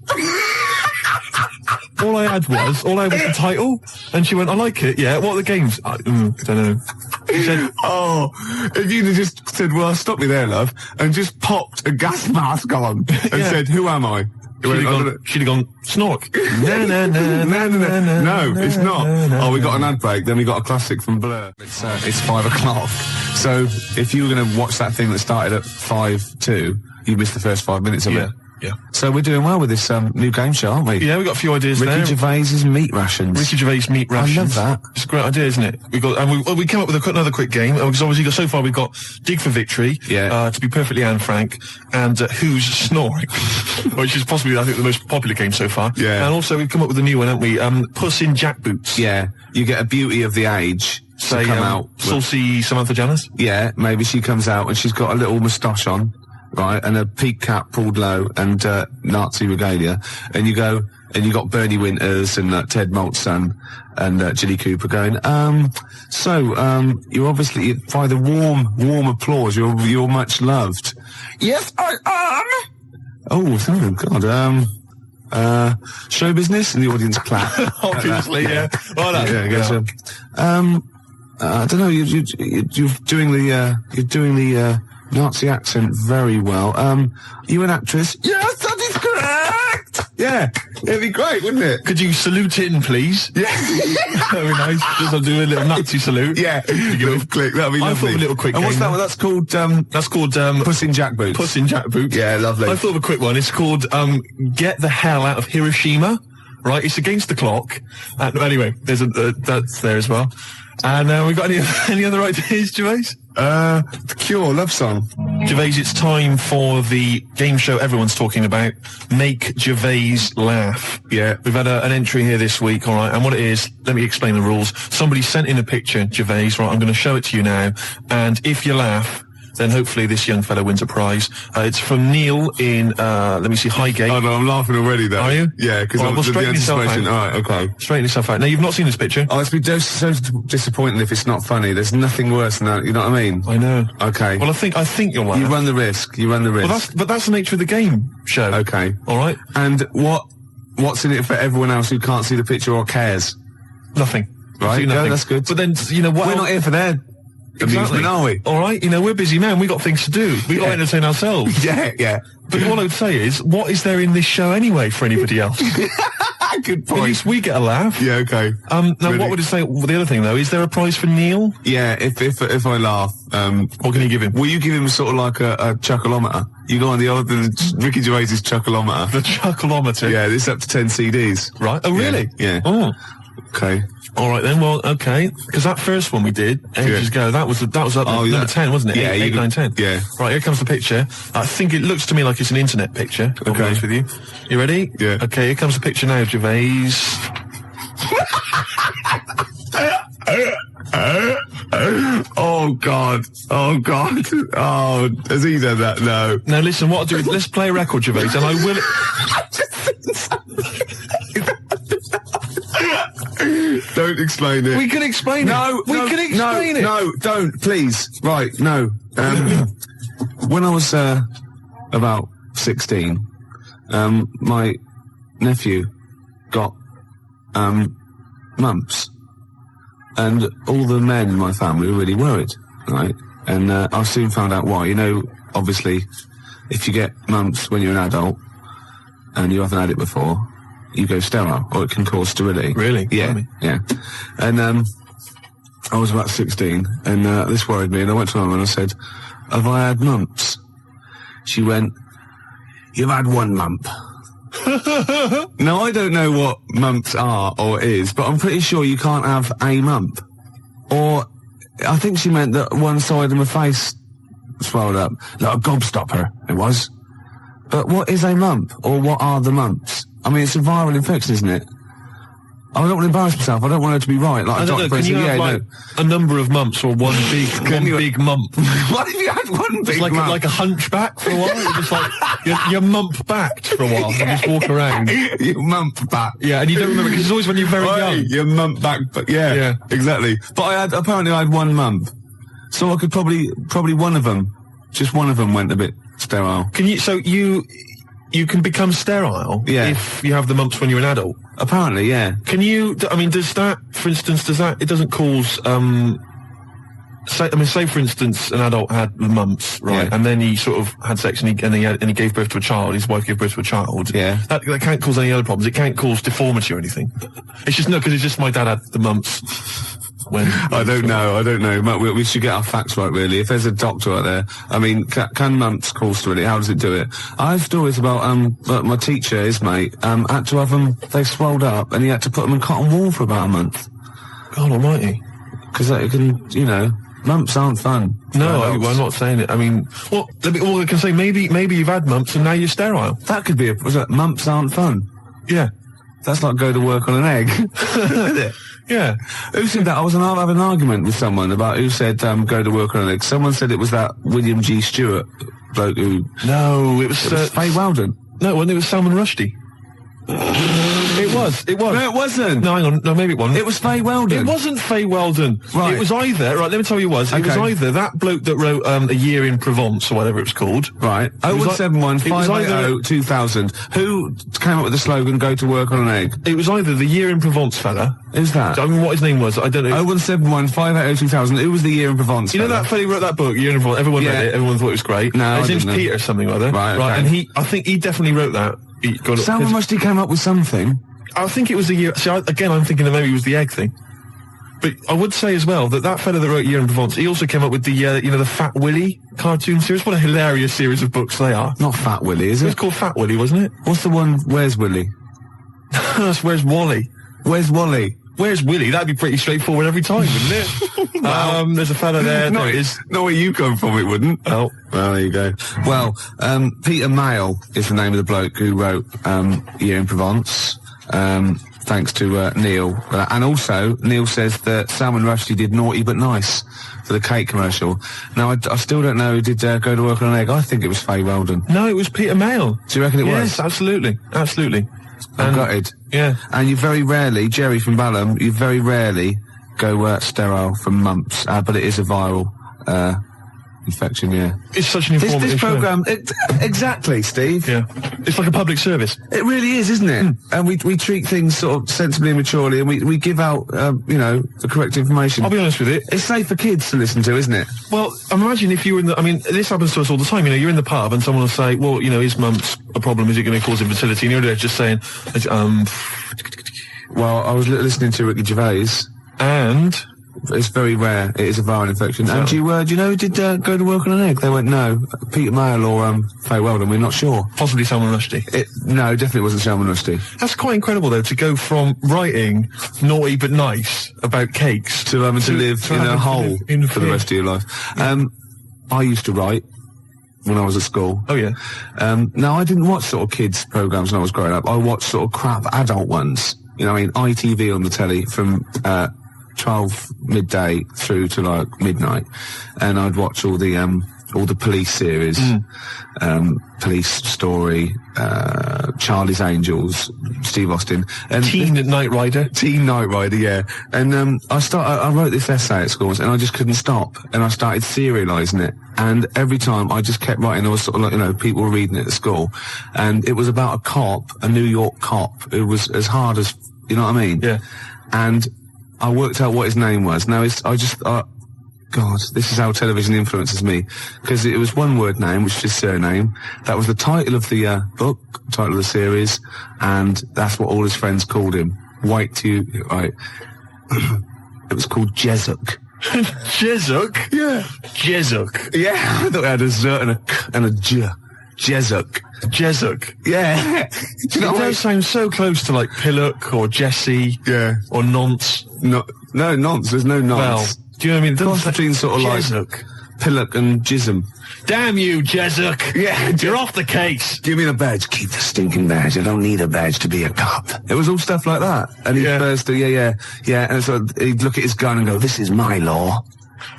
All I had was the title. And she went, I like it, yeah. What are the games? I don't know. She said, if you'd have just said, well, stop me there, love, and just popped a gas mask on and said, who am I? She'd have gone, Snork. No, it's not. We got an ad break, then we got a classic from Blur. It's 5 o'clock. So if you were going to watch that thing that started at 5:02, you missed the first 5 minutes of it. Yeah. So we're doing well with this new game show, aren't we? Yeah, we've got a few ideas there. Ricky Gervais's Meat Rations. Ricky Gervais Meat Rations. I love that. It's a great idea, isn't it? We came up with another quick game, because obviously so far we've got Dig for Victory, to be perfectly Anne Frank, and Who's Snoring, which is possibly, I think, the most popular game so far. Yeah. And also we've come up with a new one, haven't we? Puss in Jackboots. Yeah. You get a beauty of the age to come out. Saucy Samantha Janus? Yeah, maybe she comes out and she's got a little moustache on. Right, and a peak cap pulled low and Nazi regalia, and you go, and you got Bernie Winters and Ted Maltzson and Jilly Cooper going, you're obviously, by the warm applause, you're much loved. Yes, I am! Oh God, show business, and the audience clap. Obviously, yeah. Well done. I don't know, you're doing the Nazi accent very well. You an actress? Yes, that is correct! Yeah, it'd be great, wouldn't it? Could you salute in, please? Yeah. Very nice. Just I'll do a little Nazi salute. Yeah, little click, that'd be lovely. I thought of a little quick And what's game. that one? That's called Puss in Jackboots. Puss in Jackboots. Yeah, lovely. I thought of a quick one. It's called Get the Hell Out of Hiroshima. Right, it's against the clock. Anyway, there's that's there as well. And we got any other ideas, Gervais? The Cure, love song. Gervais, it's time for the game show everyone's talking about. Make Gervais laugh. Yeah. We've had an entry here this week, all right, and what it is, let me explain the rules. Somebody sent in a picture, Gervais, right, I'm going to show it to you now, and if you laugh, then hopefully this young fellow wins a prize. It's from Neil in, let me see, Highgate. Oh no, I'm laughing already though. Are you? Yeah, because well, straighten yourself out. Alright, okay. Straighten yourself out. Now, you've not seen this picture. Oh, it's been so disappointing if it's not funny. There's nothing worse than that, you know what I mean? I know. Okay. Well, I think you'll laugh. You run the risk. Well, that's the nature of the game show. Okay. Alright? And what's in it for everyone else who can't see the picture or cares? Nothing. Right, nothing. yeah, that's good. But then, you know what? We're not here for their amusement, are we? All right, you know, we're busy men. We got things to do. We got to entertain ourselves. Yeah. But what I would say is, what is there in this show anyway for anybody else? Good point. At least we get a laugh. Yeah, okay. Now, Really? what would it say? Well, the other thing though, is there a prize for Neil? Yeah, if I laugh, what can you give him? will you give him sort of like a chuckleometer? You go on the Ricky Gervais's chuckleometer. The chuckleometer. Yeah, this up to 10 CDs. Right. Oh, really? Yeah. Oh. Okay. All right then. Well, okay. Because that first one we did ages ago, that was up number 10, wasn't it? Yeah, 8, 9, 10. Yeah. Right. Here comes the picture. I think it looks to me like it's an internet picture. I'll be honest with you. You ready? Yeah. Okay. Here comes the picture now, Gervais. Oh God. Oh, has he done that? No. Now listen. What I'll do is let's play a record, Gervais, and I will. Don't explain it. We can explain it. We can explain it. No, don't, please. Right, no. When I was about 16, my nephew got mumps, and all the men in my family were really worried, right? And I soon found out why. You know, obviously, if you get mumps when you're an adult and you haven't had it before, you go sterile, or it can cause sterility. Really? Yeah. Yeah. And I was about 16, and this worried me, and I went to my mum and I said, have I had mumps? She went, you've had one mump. Now, I don't know what mumps are or is, but I'm pretty sure you can't have a mump. Or, I think she meant that one side of my face swelled up. Like a gobstopper, it was. But what is a mump? Or what are the mumps? I mean, it's a viral infection, isn't it? I don't want to embarrass myself. I don't want her to be right. Like I don't know. Can you have a number of mumps or one big mump? What if you had one big like mump? like a hunchback for a while? You're just like you're mump backed for a while and just walk around. You mump back. Yeah, and you don't remember because it's always when you're very young. You mump back, but yeah, exactly. But apparently I had one mump, so I could probably one of them, just one of them went a bit sterile. Can you? So you can become sterile if you have the mumps when you're an adult? Apparently, yeah. Can you, I mean, does that, for instance, it doesn't cause, say for instance, an adult had the mumps, right, and then he sort of had sex and he gave birth to a child, his wife gave birth to a child. Yeah. That can't cause any other problems. It can't cause deformity or anything. It's just, because it's just my dad had the mumps. I don't know. We should get our facts right, really. If there's a doctor out there, I mean, can mumps cause sterility? How does it do it? I have stories about, my teacher, his mate, had to have them, they swelled up, and he had to put them in cotton wool for about a month. God almighty. Because it can, mumps aren't fun. No, I'm not saying it. I mean, I can say maybe you've had mumps and now you're sterile. That could be mumps aren't fun. Yeah. That's like go to work on an egg. Isn't it? Yeah. Who said that? I was having an argument with someone about who said go to work on an egg. Someone said it was that William G. Stewart bloke who... No, it was Faye Weldon. No, it was Salman Rushdie. It was. No, it wasn't. No, hang on. No, maybe it wasn't. It was Faye Weldon. It wasn't Faye Weldon. Right. It was either, right, let me tell you what it was. It was either that bloke that wrote A Year in Provence, or whatever it was called. Right. 0171 580 2000. Who came up with the slogan, go to work on an egg? It was either the Year in Provence fella. Who's that? I mean, what his name was, I don't know. 0171 580 2000. Who was the Year in Provence? You know that fella who wrote that book, Year in Provence? Everyone read it, everyone thought it was great. No, his name's didn't. Peter something or other. Right, okay. And I think he definitely wrote that. Salman Rushdie came up with something. I think it was the year. See, again, I'm thinking that maybe it was the egg thing. But I would say as well that fella that wrote Year in Provence, he also came up with the, the Fat Willy cartoon series. What a hilarious series of books they are. Not Fat Willy, is it? It was called Fat Willy, wasn't it? What's the one, Where's Willy? That's Where's Wally. Where's Wally? Where's Willy? That'd be pretty straightforward every time, wouldn't it? Well, there's a fella there. There it is. Not where you come from, it wouldn't. Oh. Well, there you go. Well, Peter Mayle is the name of the bloke who wrote Year in Provence. Thanks to Neil. And also, Neil says that Salman Rushdie did Naughty But Nice for the cake commercial. Now, I still don't know who did Go to Work on an Egg. I think it was Faye Weldon. No, it was Peter Mayle. Do you reckon it was? Yes, absolutely. Absolutely. I'm gutted. Yeah. And you very rarely, Jerry from Balham, you very rarely go sterile from mumps, but it is a viral infection, yeah. It's such an informative This show. programme, exactly, Steve. Yeah. It's like a public service. It really is, isn't it? And we treat things sort of sensibly and maturely, and we give out, the correct information. I'll be honest with you. It's safe for kids to listen to, isn't it? Well, imagine if you were in the, I mean, this happens to us all the time, you're in the pub and someone will say, well, is mumps a problem? Is it going to cause infertility? And you're there just saying, Well, I was listening to Ricky Gervais. And? It's very rare. It is a viral infection. So, and do you know who did go to work on an egg? They went, no. Peter Mayle or Faye Weldon, we're not sure. Possibly Salman Rushdie. No, definitely wasn't Salman Rushdie. That's quite incredible, though, to go from writing Naughty But Nice about cakes to having to live in a hole for the rest of your life. I used to write when I was at school. Oh, yeah. Now, I didn't watch sort of kids' programmes when I was growing up. I watched sort of crap adult ones. ITV on the telly from 12 midday through to like midnight, and I'd watch all the police series, Police Story, Charlie's Angels, Steve Austin, and Teen Knight Rider, yeah. And I wrote this essay at school, and I just couldn't stop, and I started serialising it. And every time I just kept writing, I was sort of like, people were reading it at school, and it was about a New York cop who was as hard as, you know what I mean? Yeah. And I worked out what his name was. Now, God, this is how television influences me. Because it was one word name, which is his surname. That was the title of the book, title of the series, and that's what all his friends called him. Right. It was called Jezuk. Jezuk? Yeah. Jezuk. Yeah, I thought it had a Z and a J. Jezuk. Jezuk. Yeah. Do you know, it does sound so close to like Pillock or Jesse. Yeah. Or Nonce. No, nonce. There's no nonce. Well, do you know what I mean? The cross between sort of Jezuk. like Pillock and Jism. Damn you, Jezuk. Yeah. You're off the case. Give me the badge. Keep the stinking badge. I don't need a badge to be a cop. It was all stuff like that. And he'd first yeah. And so he'd look at his gun and go, this is my law.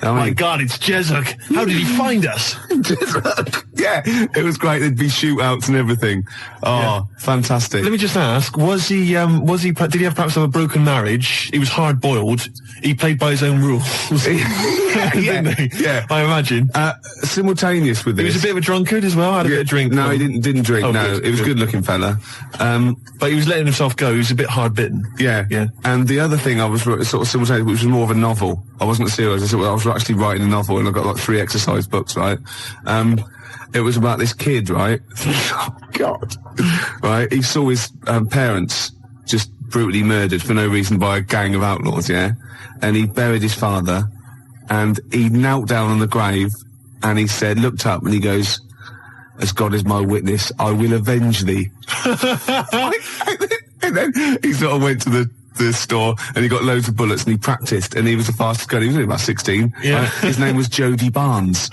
Oh my God, it's Jezuk. How did he find us? Jezuk. Yeah, it was great. There'd be shootouts and everything. Oh, fantastic. Let me just ask, did he have perhaps have a broken marriage? He was hard boiled. He played by his own rules. Yeah. I imagine. Simultaneous with this. He was a bit of a drunkard as well. Had a bit of drink. No, he didn't drink. Oh, no, he was a good-looking fella. But he was letting himself go. He was a bit hard bitten. Yeah. And the other thing I was sort of simultaneous, which was more of a novel. I wasn't serious. I was actually writing a novel, and I got like 3 exercise books, right? It was about this kid, right? Oh, God. Right? He saw his parents just brutally murdered for no reason by a gang of outlaws, yeah? And he buried his father, and he knelt down on the grave, and he said, looked up, and he goes, as God is my witness, I will avenge thee. And then he sort of went to the store, and he got loads of bullets, and he practiced, and he was the fastest gun. He was only about 16. Yeah. His name was Jody Barnes.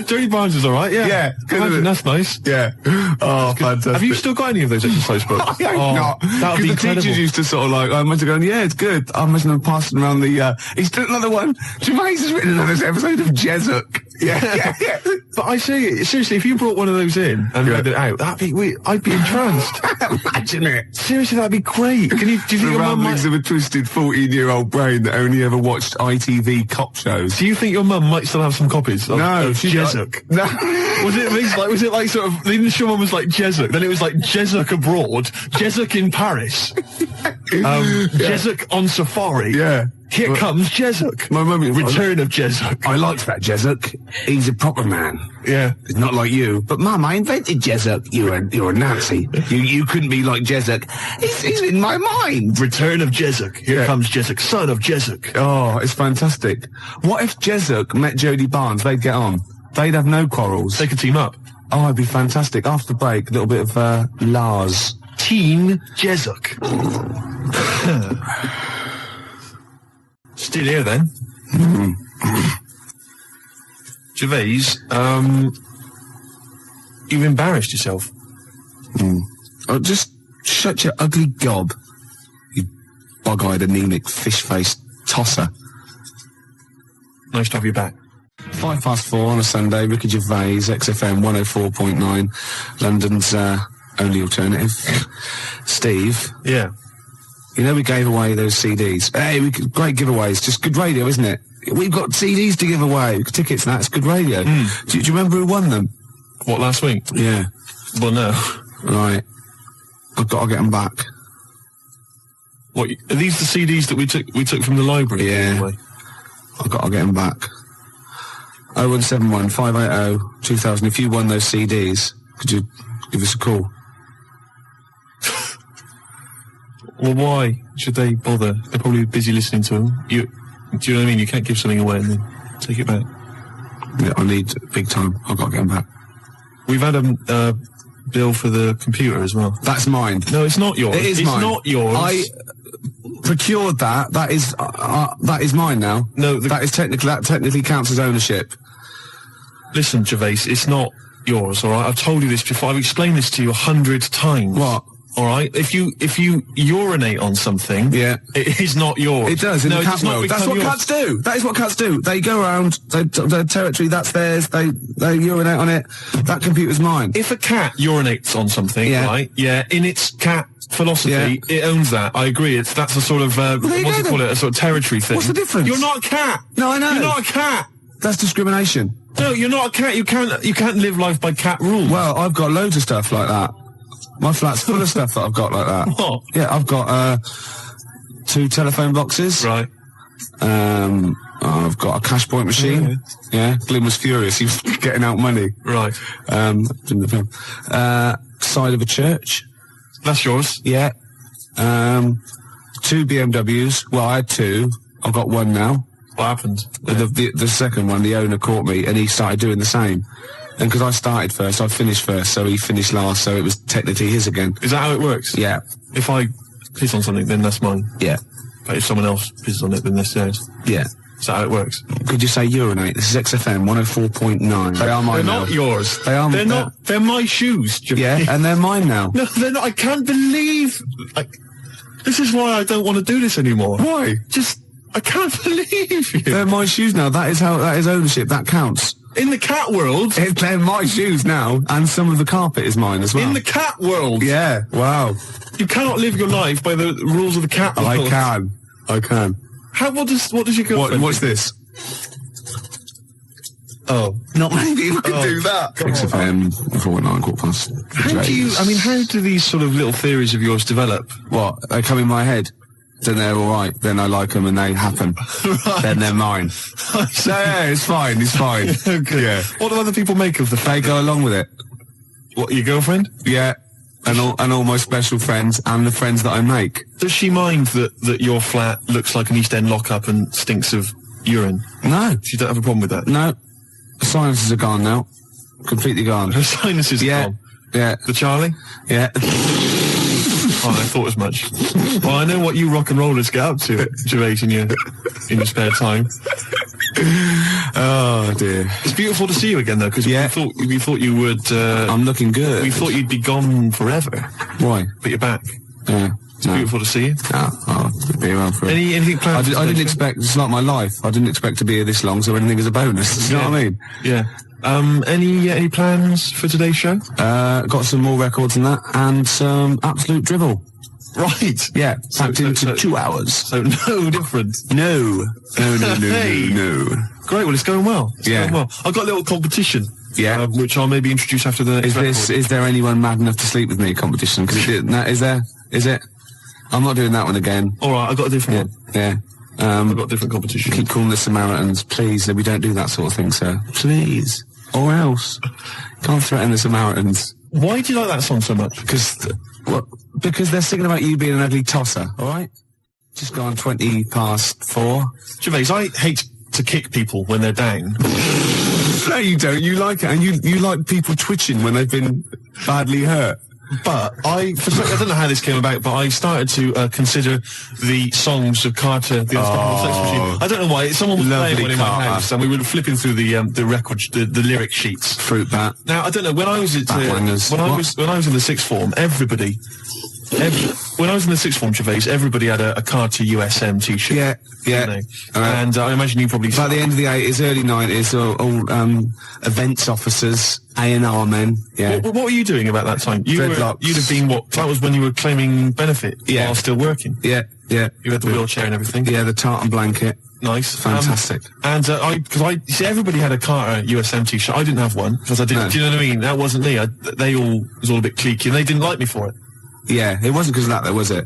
Jody Barnes is all right, yeah. Yeah. Imagine, that's nice. Yeah. Oh, fantastic. Have you still got any of those exercise books? I have not. That would be the incredible. teachers used to sort of like, I must have gone, yeah, it's good. I must have passed around the, he's done another one. Gervais has written another episode of Jezuk. Yeah. But I say, seriously, if you brought one of those in and read it out, I'd be entranced. Imagine it. Seriously, that'd be great. Do you think The your mum ramblings might... of a twisted 14-year-old brain that only ever watched ITV cop shows. Do you think your mum might still have some copies of she Jezuk? No. Was it like sort of, the initial one was like Jezuk, then it was like Jezuk abroad, Jezuk in Paris, Jezuk on safari. Yeah. Here comes Jezuk. My mum... Return of Jezuk. I liked that Jezuk. He's a proper man. Yeah. He's not like you. But Mum, I invented Jezuk. You're a Nazi. You couldn't be like Jezuk. He's in my mind. Return of Jezuk. Here comes Jezuk, son of Jezuk. Oh, it's fantastic. What if Jezuk met Jodie Barnes? They'd get on. They'd have no quarrels. They could team up. Oh, it'd be fantastic. After the break, a little bit of Lars. Teen Jezuk. Still here then. Gervais, you've embarrassed yourself. Oh, just shut your ugly gob. You bug-eyed, anemic, fish-faced tosser. Nice to have you back. 4:05 on a Sunday, Ricky Gervais, XFM 104.9, London's only alternative. Steve. Yeah. You know we gave away those CDs. Hey, great giveaways. Just good radio, isn't it? We've got CDs to give away. Tickets and that. It's good radio. Do you remember who won them? What, last week? Yeah. Well, no. Right. I've got to get them back. What, are these the CDs that we took from the library? Yeah. Anyway? I've got to get them back. 0171 580 2000. If you won those CDs, could you give us a call? Well, why should they bother? They're probably busy listening to them. Do you know what I mean? You can't give something away and then take it back. Yeah, I need big time. I've got to get them back. We've had a bill for the computer as well. That's mine. No, it's not yours. It is mine. It's not yours. I procured that. That is mine now. No, that technically counts as ownership. Listen, Gervais, it's not yours, all right? I've told you this before. I've explained this to you 100 times. What? All right? If you urinate on something, yeah, it is not yours. It does in the cat world. That's what cats do. That is what cats do. They go around their territory. That's theirs. They urinate on it. That computer's mine. If a cat urinates on something, right? Yeah, in its cat philosophy, it owns that. I agree. That's a sort of what's it called? A sort of territory thing. What's the difference? You're not a cat. No, I know. You're not a cat. That's discrimination. No, you're not a cat. You can't live life by cat rules. Well, I've got loads of stuff like that. My flat's full of stuff that I've got like that. What? Yeah, I've got 2 telephone boxes. Right. I've got a cash point machine. Yeah. Glyn was furious. He was getting out money. Right. Side of a church. That's yours. Yeah. 2 BMWs. Well, I had 2. I've got 1 now. What happened? The second one, the owner caught me and he started doing the same. And because I started first, I finished first, so he finished last, so it was technically his again. Is that how it works? Yeah. If I piss on something, then that's mine. Yeah. But if someone else pisses on it, then that's theirs. Yeah. Is that how it works? Could you say urinate? This is XFM 104.9. They are mine now. They're not yours. They are. They're not. They're my shoes. Yeah, and they're mine now. No, they're not. I can't believe. This is why I don't want to do this anymore. Why? I can't believe you. They're my shoes now. That is ownership. That counts. In the cat world. They're my shoes now, and some of the carpet is mine as well. In the cat world. Yeah. Wow. You cannot live your life by the rules of the cat world. I can. What does your girlfriend? What's this? Oh. Not many people can do that. XFM 4.9 £4:15. How do these sort of little theories of yours develop? What? They come in my head. Then they're all right. Then I like them and they happen. Right. Then they're mine. Yeah, it's fine. It's fine. Okay. Yeah. What do other people make of the fact? They go along with it. What, your girlfriend? Yeah. And all my special friends and the friends that I make. Does she mind that your flat looks like an East End lockup and stinks of urine? No. She don't have a problem with that? No. The sinuses are gone now. Completely gone. The sinuses are gone? Yeah. The Charlie? Yeah. Oh, I thought as much. Well, I know what you rock and rollers get up to, Gervais, in your spare time. Oh dear. It's beautiful to see you again, though, because we thought you would. I'm looking good. We thought you'd be gone forever. Why? But you're back. Yeah. It's beautiful to see you. I'll be around for it. Anything planned? I didn't expect. It's like my life. I didn't expect to be here this long, so anything is a bonus. You know what I mean? Yeah. Any plans for today's show? Got some more records than that, and some absolute drivel. Right. Yeah. Packed into 2 hours. So no different. No. Hey. No. Great. Well, it's going well. Yeah. I've got a little competition. Yeah. Which I'll maybe introduce after the. Is there anyone mad enough to sleep with me competition? Because is there? Is it? I'm not doing that one again. All right. I've got a different one. Yeah. I've got a different competition. Keep calling the Samaritans, please. We don't do that sort of thing, sir. Please. Or else. Can't threaten the Samaritans. Why do you like that song so much? Because they're singing about you being an ugly tosser, alright? Just gone 4:20. Gervais, I hate to kick people when they're down. No, you don't. You like it. And you like people twitching when they've been badly hurt. But I don't know how this came about, but I started to consider the songs of Carter, the Unstoppable Sex Machine. I don't know why. Someone was playing one in my house, and we were flipping through the record, the lyric sheets. Fruit bat. Now I don't know when I was when I was in the sixth form, when I was in the sixth form, Gervais, everybody had a Carter USM T-shirt. Yeah. And I imagine you probably. By the end of the 80s, early 90s, all events officers, A&R men. Yeah. What were you doing about that time? You'd have been what? That was when you were claiming benefit while still working. Yeah. You had the wheelchair and everything. Yeah, the tartan blanket. Nice. Fantastic. Because you see, everybody had a Carter USM T-shirt. I didn't have one because I didn't. No. Do you know what I mean? That wasn't me. It was all a bit cliquey, and they didn't like me for it. Yeah, it wasn't because of that, though, was it?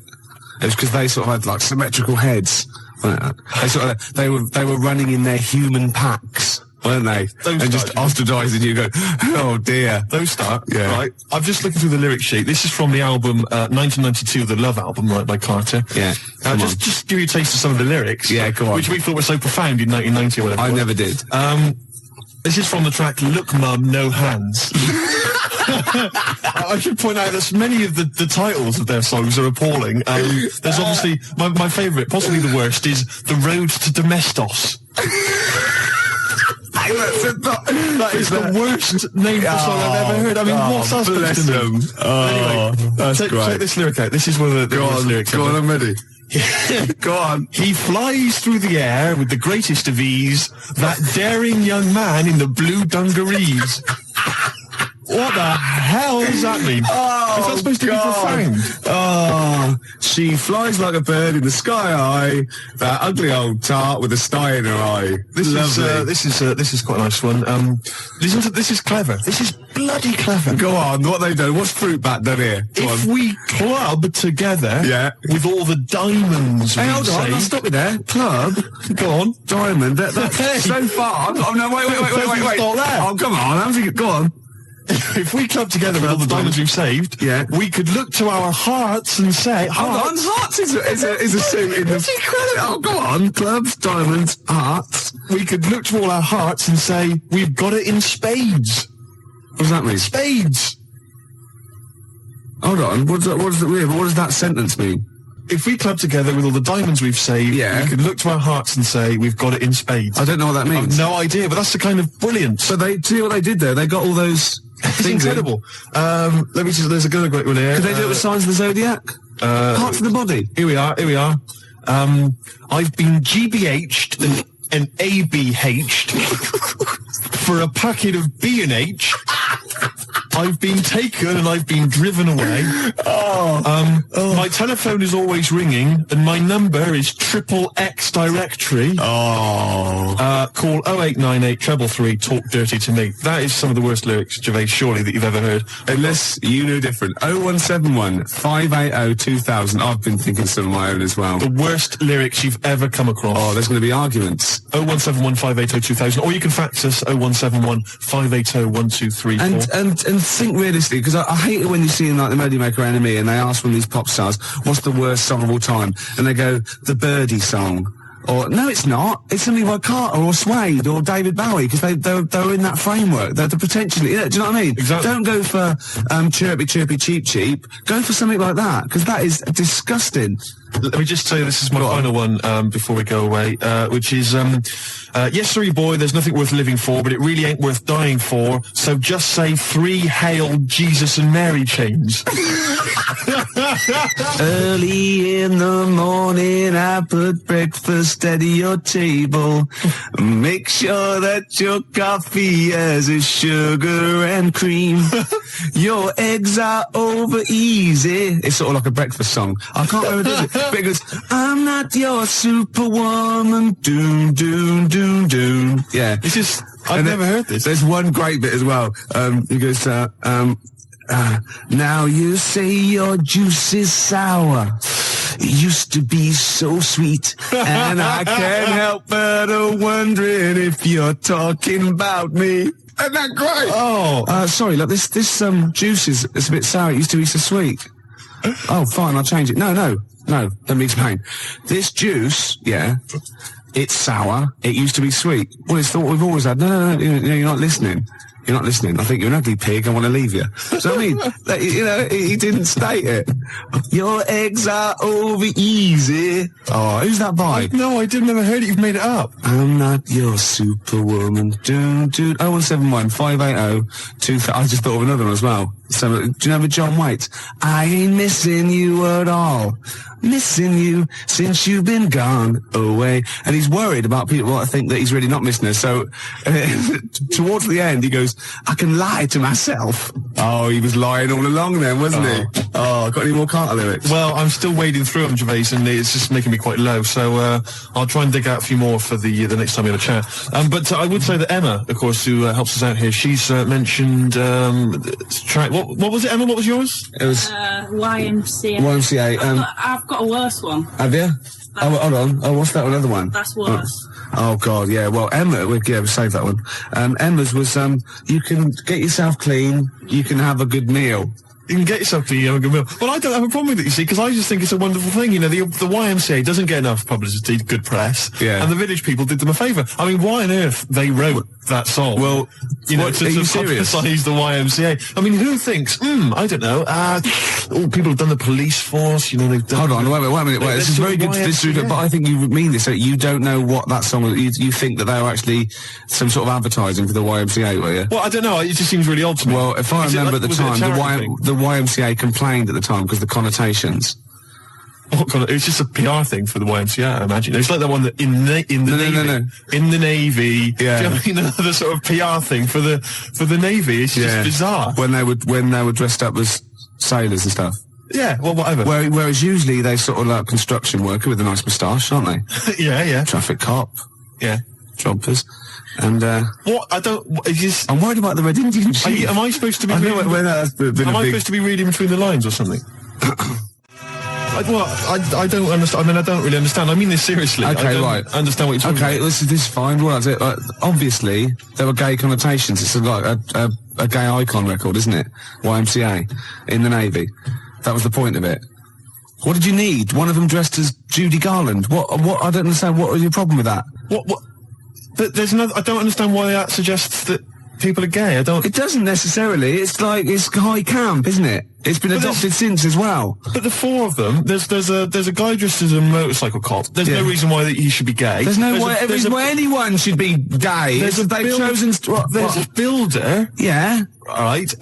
It was because they sort of had like symmetrical heads. They were running in their human packs, weren't they? And just ostracising you. Go, oh dear. Those start. Yeah. Right. I'm just looking through the lyric sheet. This is from the album 1992, the Love album, right, by Carter. Yeah. Just give you a taste of some of the lyrics. Yeah, go on. Which we thought were so profound in 1990 or whatever. I never did. This is from the track "Look, Mum, No Hands." I should point out that many of the titles of their songs are appalling. There's obviously my favourite, possibly the worst, is "The Road to Domestos." That is the worst name for a song I've ever heard. I mean, what's that supposed to mean? Anyway, that's great. Check this lyric out. This is one of the worst lyrics. Go on, I'm ready. Go on. He flies through the air with the greatest of ease, that daring young man in the blue dungarees. What the hell does that mean? Is that supposed to be profound? Oh, she flies like a bird in the sky high. That ugly old tart with a sty in her eye. This is quite a nice one. Listen to this. Is clever. This is bloody clever. Go on. What they done? What's Fruit Bat done here? If we club together, with all the diamonds. Hey, hold on. I'll stop you there. Club. Go on. Diamond. That's so far. Oh no! Wait. Oh, come on. Go on. If we club together with all the diamonds we've saved, we could look to our hearts and say, hold on, hearts is a suit in the... That's incredible. Oh, go on, clubs, diamonds, hearts. We could look to all our hearts and say, we've got it in spades. What does that mean? Spades. Hold on, what does that sentence mean? If we club together with all the diamonds we've saved, we could look to our hearts and say, we've got it in spades. I don't know what that means. I've no idea, but that's the kind of brilliance. So see what they did there? They got all those... It's incredible. Let me just... There's a good one here. Could they do it with Signs of the Zodiac? Parts of the body. Here we are. I've been GBH'd and ABH'd for a packet of B&H. I've been taken and I've been driven away. My telephone is always ringing and my number is XXX directory. Call 0898 333 talk dirty to me. That is some of the worst lyrics, Gervais, surely, that you've ever heard. Unless you know different. 0171 580 2000. I've been thinking some of my own as well. The worst lyrics you've ever come across. Oh, there's going to be arguments. 0171 580 2000. Or you can fax us 0171 580 1234. And think realistically, because I hate it when you see like the Melody Maker Enemy and they ask one of these pop stars, what's the worst song of all time? And they go, the Birdie song. Or, no, it's not. It's something by Carter or Suede or David Bowie, because they're in that framework. They're potentially, do you know what I mean? Exactly. Don't go for Chirpy Chirpy Cheap Cheap. Go for something like that, because that is disgusting. Let me just tell you, this is my final one before we go away, which is, yes, sorry, boy, there's nothing worth living for, but it really ain't worth dying for, so just say 3 Hail Jesus and Mary chains. Early in the morning, I put breakfast at your table. Make sure that your coffee has a sugar and cream. Your eggs are over easy. It's sort of like a breakfast song. I can't remember it, but it goes, I'm not your superwoman. Doom, doom, doom, doom. Yeah. This is, I've never heard this. There's one great bit as well. He goes, now you say your juice is sour. It used to be so sweet, and I can't help but wondering if you're talking about me. Isn't that great? Oh, sorry. Look, this juice is a bit sour. It used to be so sweet. Oh, fine. I'll change it. No. Let me explain. This juice, yeah, it's sour. It used to be sweet. Well, it's what we've always had. No. You're not listening. You're not listening. I think you're an ugly pig. I want to leave you. So I mean, he didn't state it. Your eggs are over easy. Oh, who's that by? No, I didn't ever heard it. You've made it up. I'm not your superwoman. 0171 580 2000. I just thought of another one as well. So, do you remember John Waite? I ain't missing you at all. Missing you since you've been gone away. And he's worried about people I think that he's really not missing her. So, towards the end, he goes, I can lie to myself. Oh, he was lying all along then, wasn't he? Oh, got any more Carter lyrics? Well, I'm still wading through them, Gervais, and it's just making me quite low. So, I'll try and dig out a few more for the next time we have a chat. But I would say that Emma, of course, who helps us out here, she's mentioned track. What was it, Emma? What was yours? It was YMCA. YMCA. I've got a worse one. Have you? Oh, hold on. Oh, what's that other one? That's worse. Oh God, yeah. Well, Emma, we'll save that one. Emma's was you can get yourself clean, you can have a good meal. You can get yourself to a good meal. Well, I don't have a problem with it, you see, because I just think it's a wonderful thing. You know, the YMCA doesn't get enough publicity, good press. Yeah. And the village people did them a favour. I mean, why on earth they wrote that song? Well, you know, to publicise the YMCA. I mean, who thinks, I don't know, people have done the police force, you know, they've done... Hold on, wait a minute. This is very good to disagree, but I think you mean this. So you don't know what that song was. You think that they were actually some sort of advertising for the YMCA, were you? Well, I don't know. It just seems really odd to me. Well, if I remember at the time, the YMCA complained at the time because the connotations. It was just a PR thing for the YMCA, I imagine. It's like the one that in the Navy. Yeah. Do you know what I mean? The sort of PR thing for the Navy. It's just bizarre. When they were dressed up as sailors and stuff. Yeah, well, whatever. Whereas usually they sort of like construction worker with a nice moustache, aren't they? Yeah. Traffic cop. Yeah. Jumpers. And, what? I don't... I'm worried about the Red Indian chief. Am I supposed to be... Am I supposed to be reading between the lines or something? I don't understand. I mean, I don't really understand. I mean this seriously. Okay, I don't right. understand what you're talking about. Okay, this is fine. What is it? Obviously, there were gay connotations. It's like a gay icon record, isn't it? YMCA in the Navy. That was the point of it. What did you need? One of them dressed as Judy Garland. What? I don't understand. What was your problem with that? What? But there's another... I don't understand why that suggests that people are gay. It doesn't necessarily. It's like, it's high camp, isn't it? It's been adopted since as well. But the four of them, there's a guy dressed as a motorcycle cop. There's no reason why he should be gay. There's no reason why anyone should be gay. There's a builder. Yeah. Right.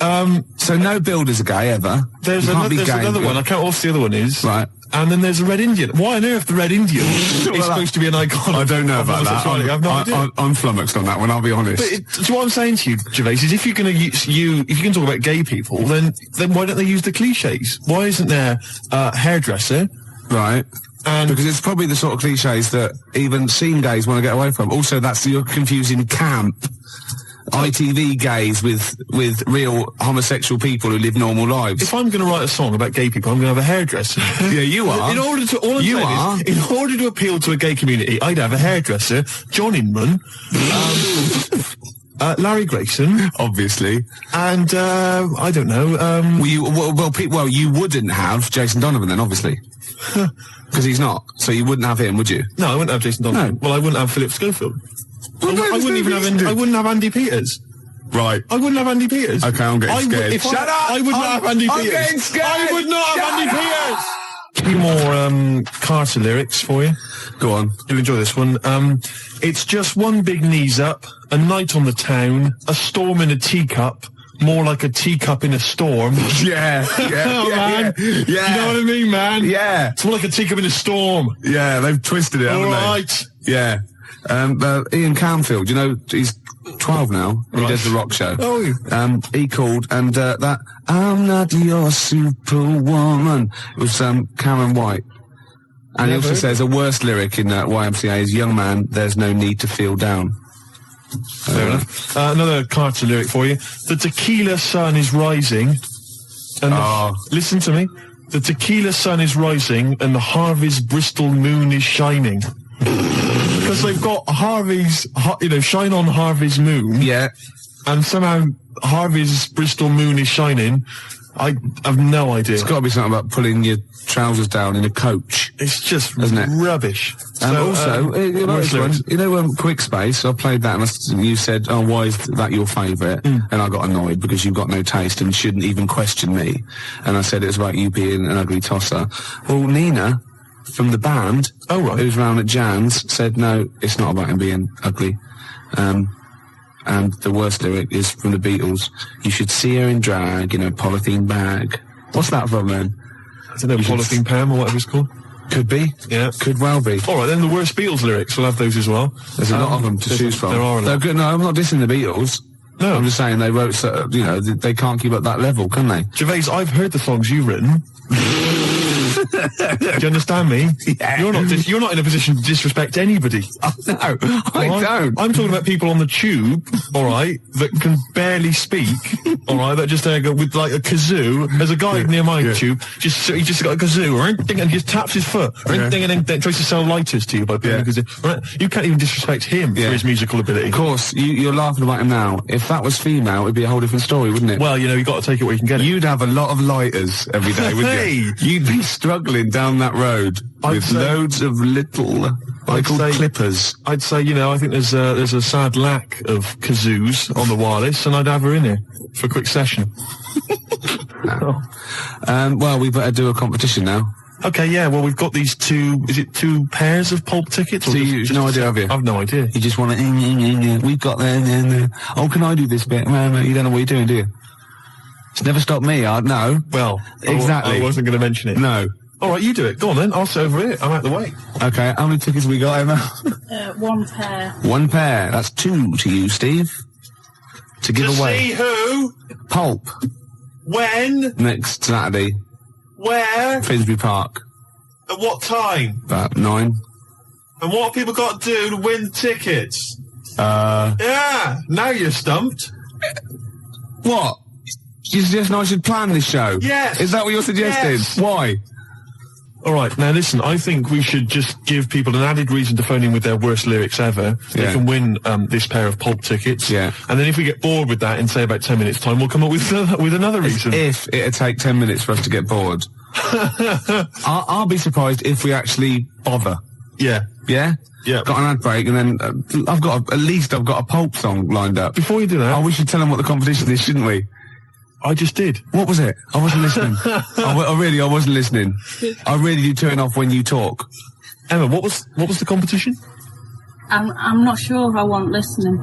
So no builders are gay ever. There's another one. I can't know what the other one is. Right. And then there's a Red Indian. Why on earth the Red Indian is supposed to be an icon? I don't know about that. I have no idea. I'm flummoxed on that one, I'll be honest. But what I'm saying to you, Gervais, is if you're going to if you can talk about gay people, then why don't they use the cliches? Why isn't there a hairdresser? Right. Because it's probably the sort of cliches that even scene gays want to get away from. Also, you're confusing camp. ITV gays with real homosexual people who live normal lives. If I'm going to write a song about gay people, I'm going to have a hairdresser. Yeah, you are. In order to appeal to a gay community, I'd have a hairdresser, John Inman, Larry Grayson, obviously, and I don't know. You wouldn't have Jason Donovan then, obviously. Because he's not. So you wouldn't have him, would you? No, I wouldn't have Jason Donovan. No. Well, I wouldn't have Philip Schofield. I wouldn't have Andy Peters. Right. I wouldn't have Andy Peters. Okay, I'm getting scared. Shut up! I would not have Andy Peters. I'm getting scared. I would not have Andy Peters. few more Carter lyrics for you. Go on. Do enjoy this one. It's just one big knees up, a night on the town, a storm in a teacup, more like a teacup in a storm. Yeah, Oh, man. yeah. You know what I mean, man? Yeah. It's more like a teacup in a storm. Yeah, they've twisted it, haven't All they? right. Yeah. Ian Canfield, you know, he's 12 now. He Right. does the rock show. Oh. He called, and that I'm not your superwoman. It was Cameron White. And he also says a worse lyric in YMCA is, young man, there's no need to feel down. Fair enough. Another Carter lyric for you. The tequila sun is rising. And listen to me. The tequila sun is rising and the Harvey's Bristol moon is shining. Because they've got Harvey's, shine on Harvey's moon. Yeah. And somehow Harvey's Bristol moon is shining. I have no idea. It's got to be something about pulling your trousers down in a coach. It's just Isn't it? rubbish. And also, you know, worse this one, lyrics. you know, Quick Space, I played that and you said, oh, why is that your favourite? And I got annoyed because you've got no taste and shouldn't even question me. And I said it was about you being an ugly tosser. Well, Nina, from the band, who's round at Jan's, said, no, it's not about him being ugly. And the worst lyric is from the Beatles, you should see her in drag in a polythene bag. What's that from, then? I don't know, Polythene Pam or whatever it's called. Could be. Yeah. Could well be. All right, then the worst Beatles lyrics, we'll have those as well. There's a lot of them to choose from. There are a lot. They're good. No, I'm not dissing the Beatles. No. I'm just saying they wrote, they can't keep up that level, can they? Gervais, I've heard the songs you've written. Do you understand me? Yeah. You're not in a position to disrespect anybody. No, I don't. I'm talking about people on the tube, all right, that can barely speak, all right, that just go with like a kazoo. There's a guy near my tube, he just got a kazoo, right, and he just taps his foot, and then tries to sell lighters to you by playing a kazoo. Right? You can't even disrespect him for his musical ability. Of course, you're laughing about him now. If that was female, it'd be a whole different story, wouldn't it? Well, you've got to take it where you can get it. You'd have a lot of lighters every day, wouldn't you? You'd be struggling down that road with loads of little, clippers. I'd say, I think there's a sad lack of kazoos on the wireless, and I'd have her in here for a quick session. Well, we better do a competition now. Okay, yeah, well, we've got these two pairs of pulp tickets? So you've no idea, have you? I've no idea. You just want to, we've got oh, can I do this bit? You don't know what you're doing, do you? It's never stopped me, no. Well, exactly. I wasn't going to mention it. No. All right, you do it. Go on then. I'll sit over here. I'm out the way. Okay, how many tickets we got, Emma? One pair. One pair. That's 2 to you, Steve. To give away. See who? Pulp. When? Next Saturday. Where? Finsbury Park. At what time? About 9. And what have people got to do to win tickets? Yeah, now you're stumped. What? You suggesting I should plan this show? Yes. Is that what you're suggesting? Yes. Why? All right, now listen, I think we should just give people an added reason to phone in with their worst lyrics ever. They can win this pair of pulp tickets. Yeah. And then if we get bored with that in, say, about 10 minutes' time, we'll come up with another reason. If it'd take 10 minutes for us to get bored. I'll be surprised if we actually bother. Yeah. Yeah? Yeah. Got an ad break, and then I've got a pulp song lined up. Before you do that... Oh, we should tell them what the competition is, shouldn't we? I just did. What was it? I wasn't listening. I wasn't listening. I really do turn off when you talk. Emma, what was the competition? I'm not sure if I want listening.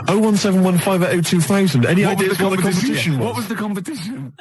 01715 Any ideas what the competition was? What was the competition?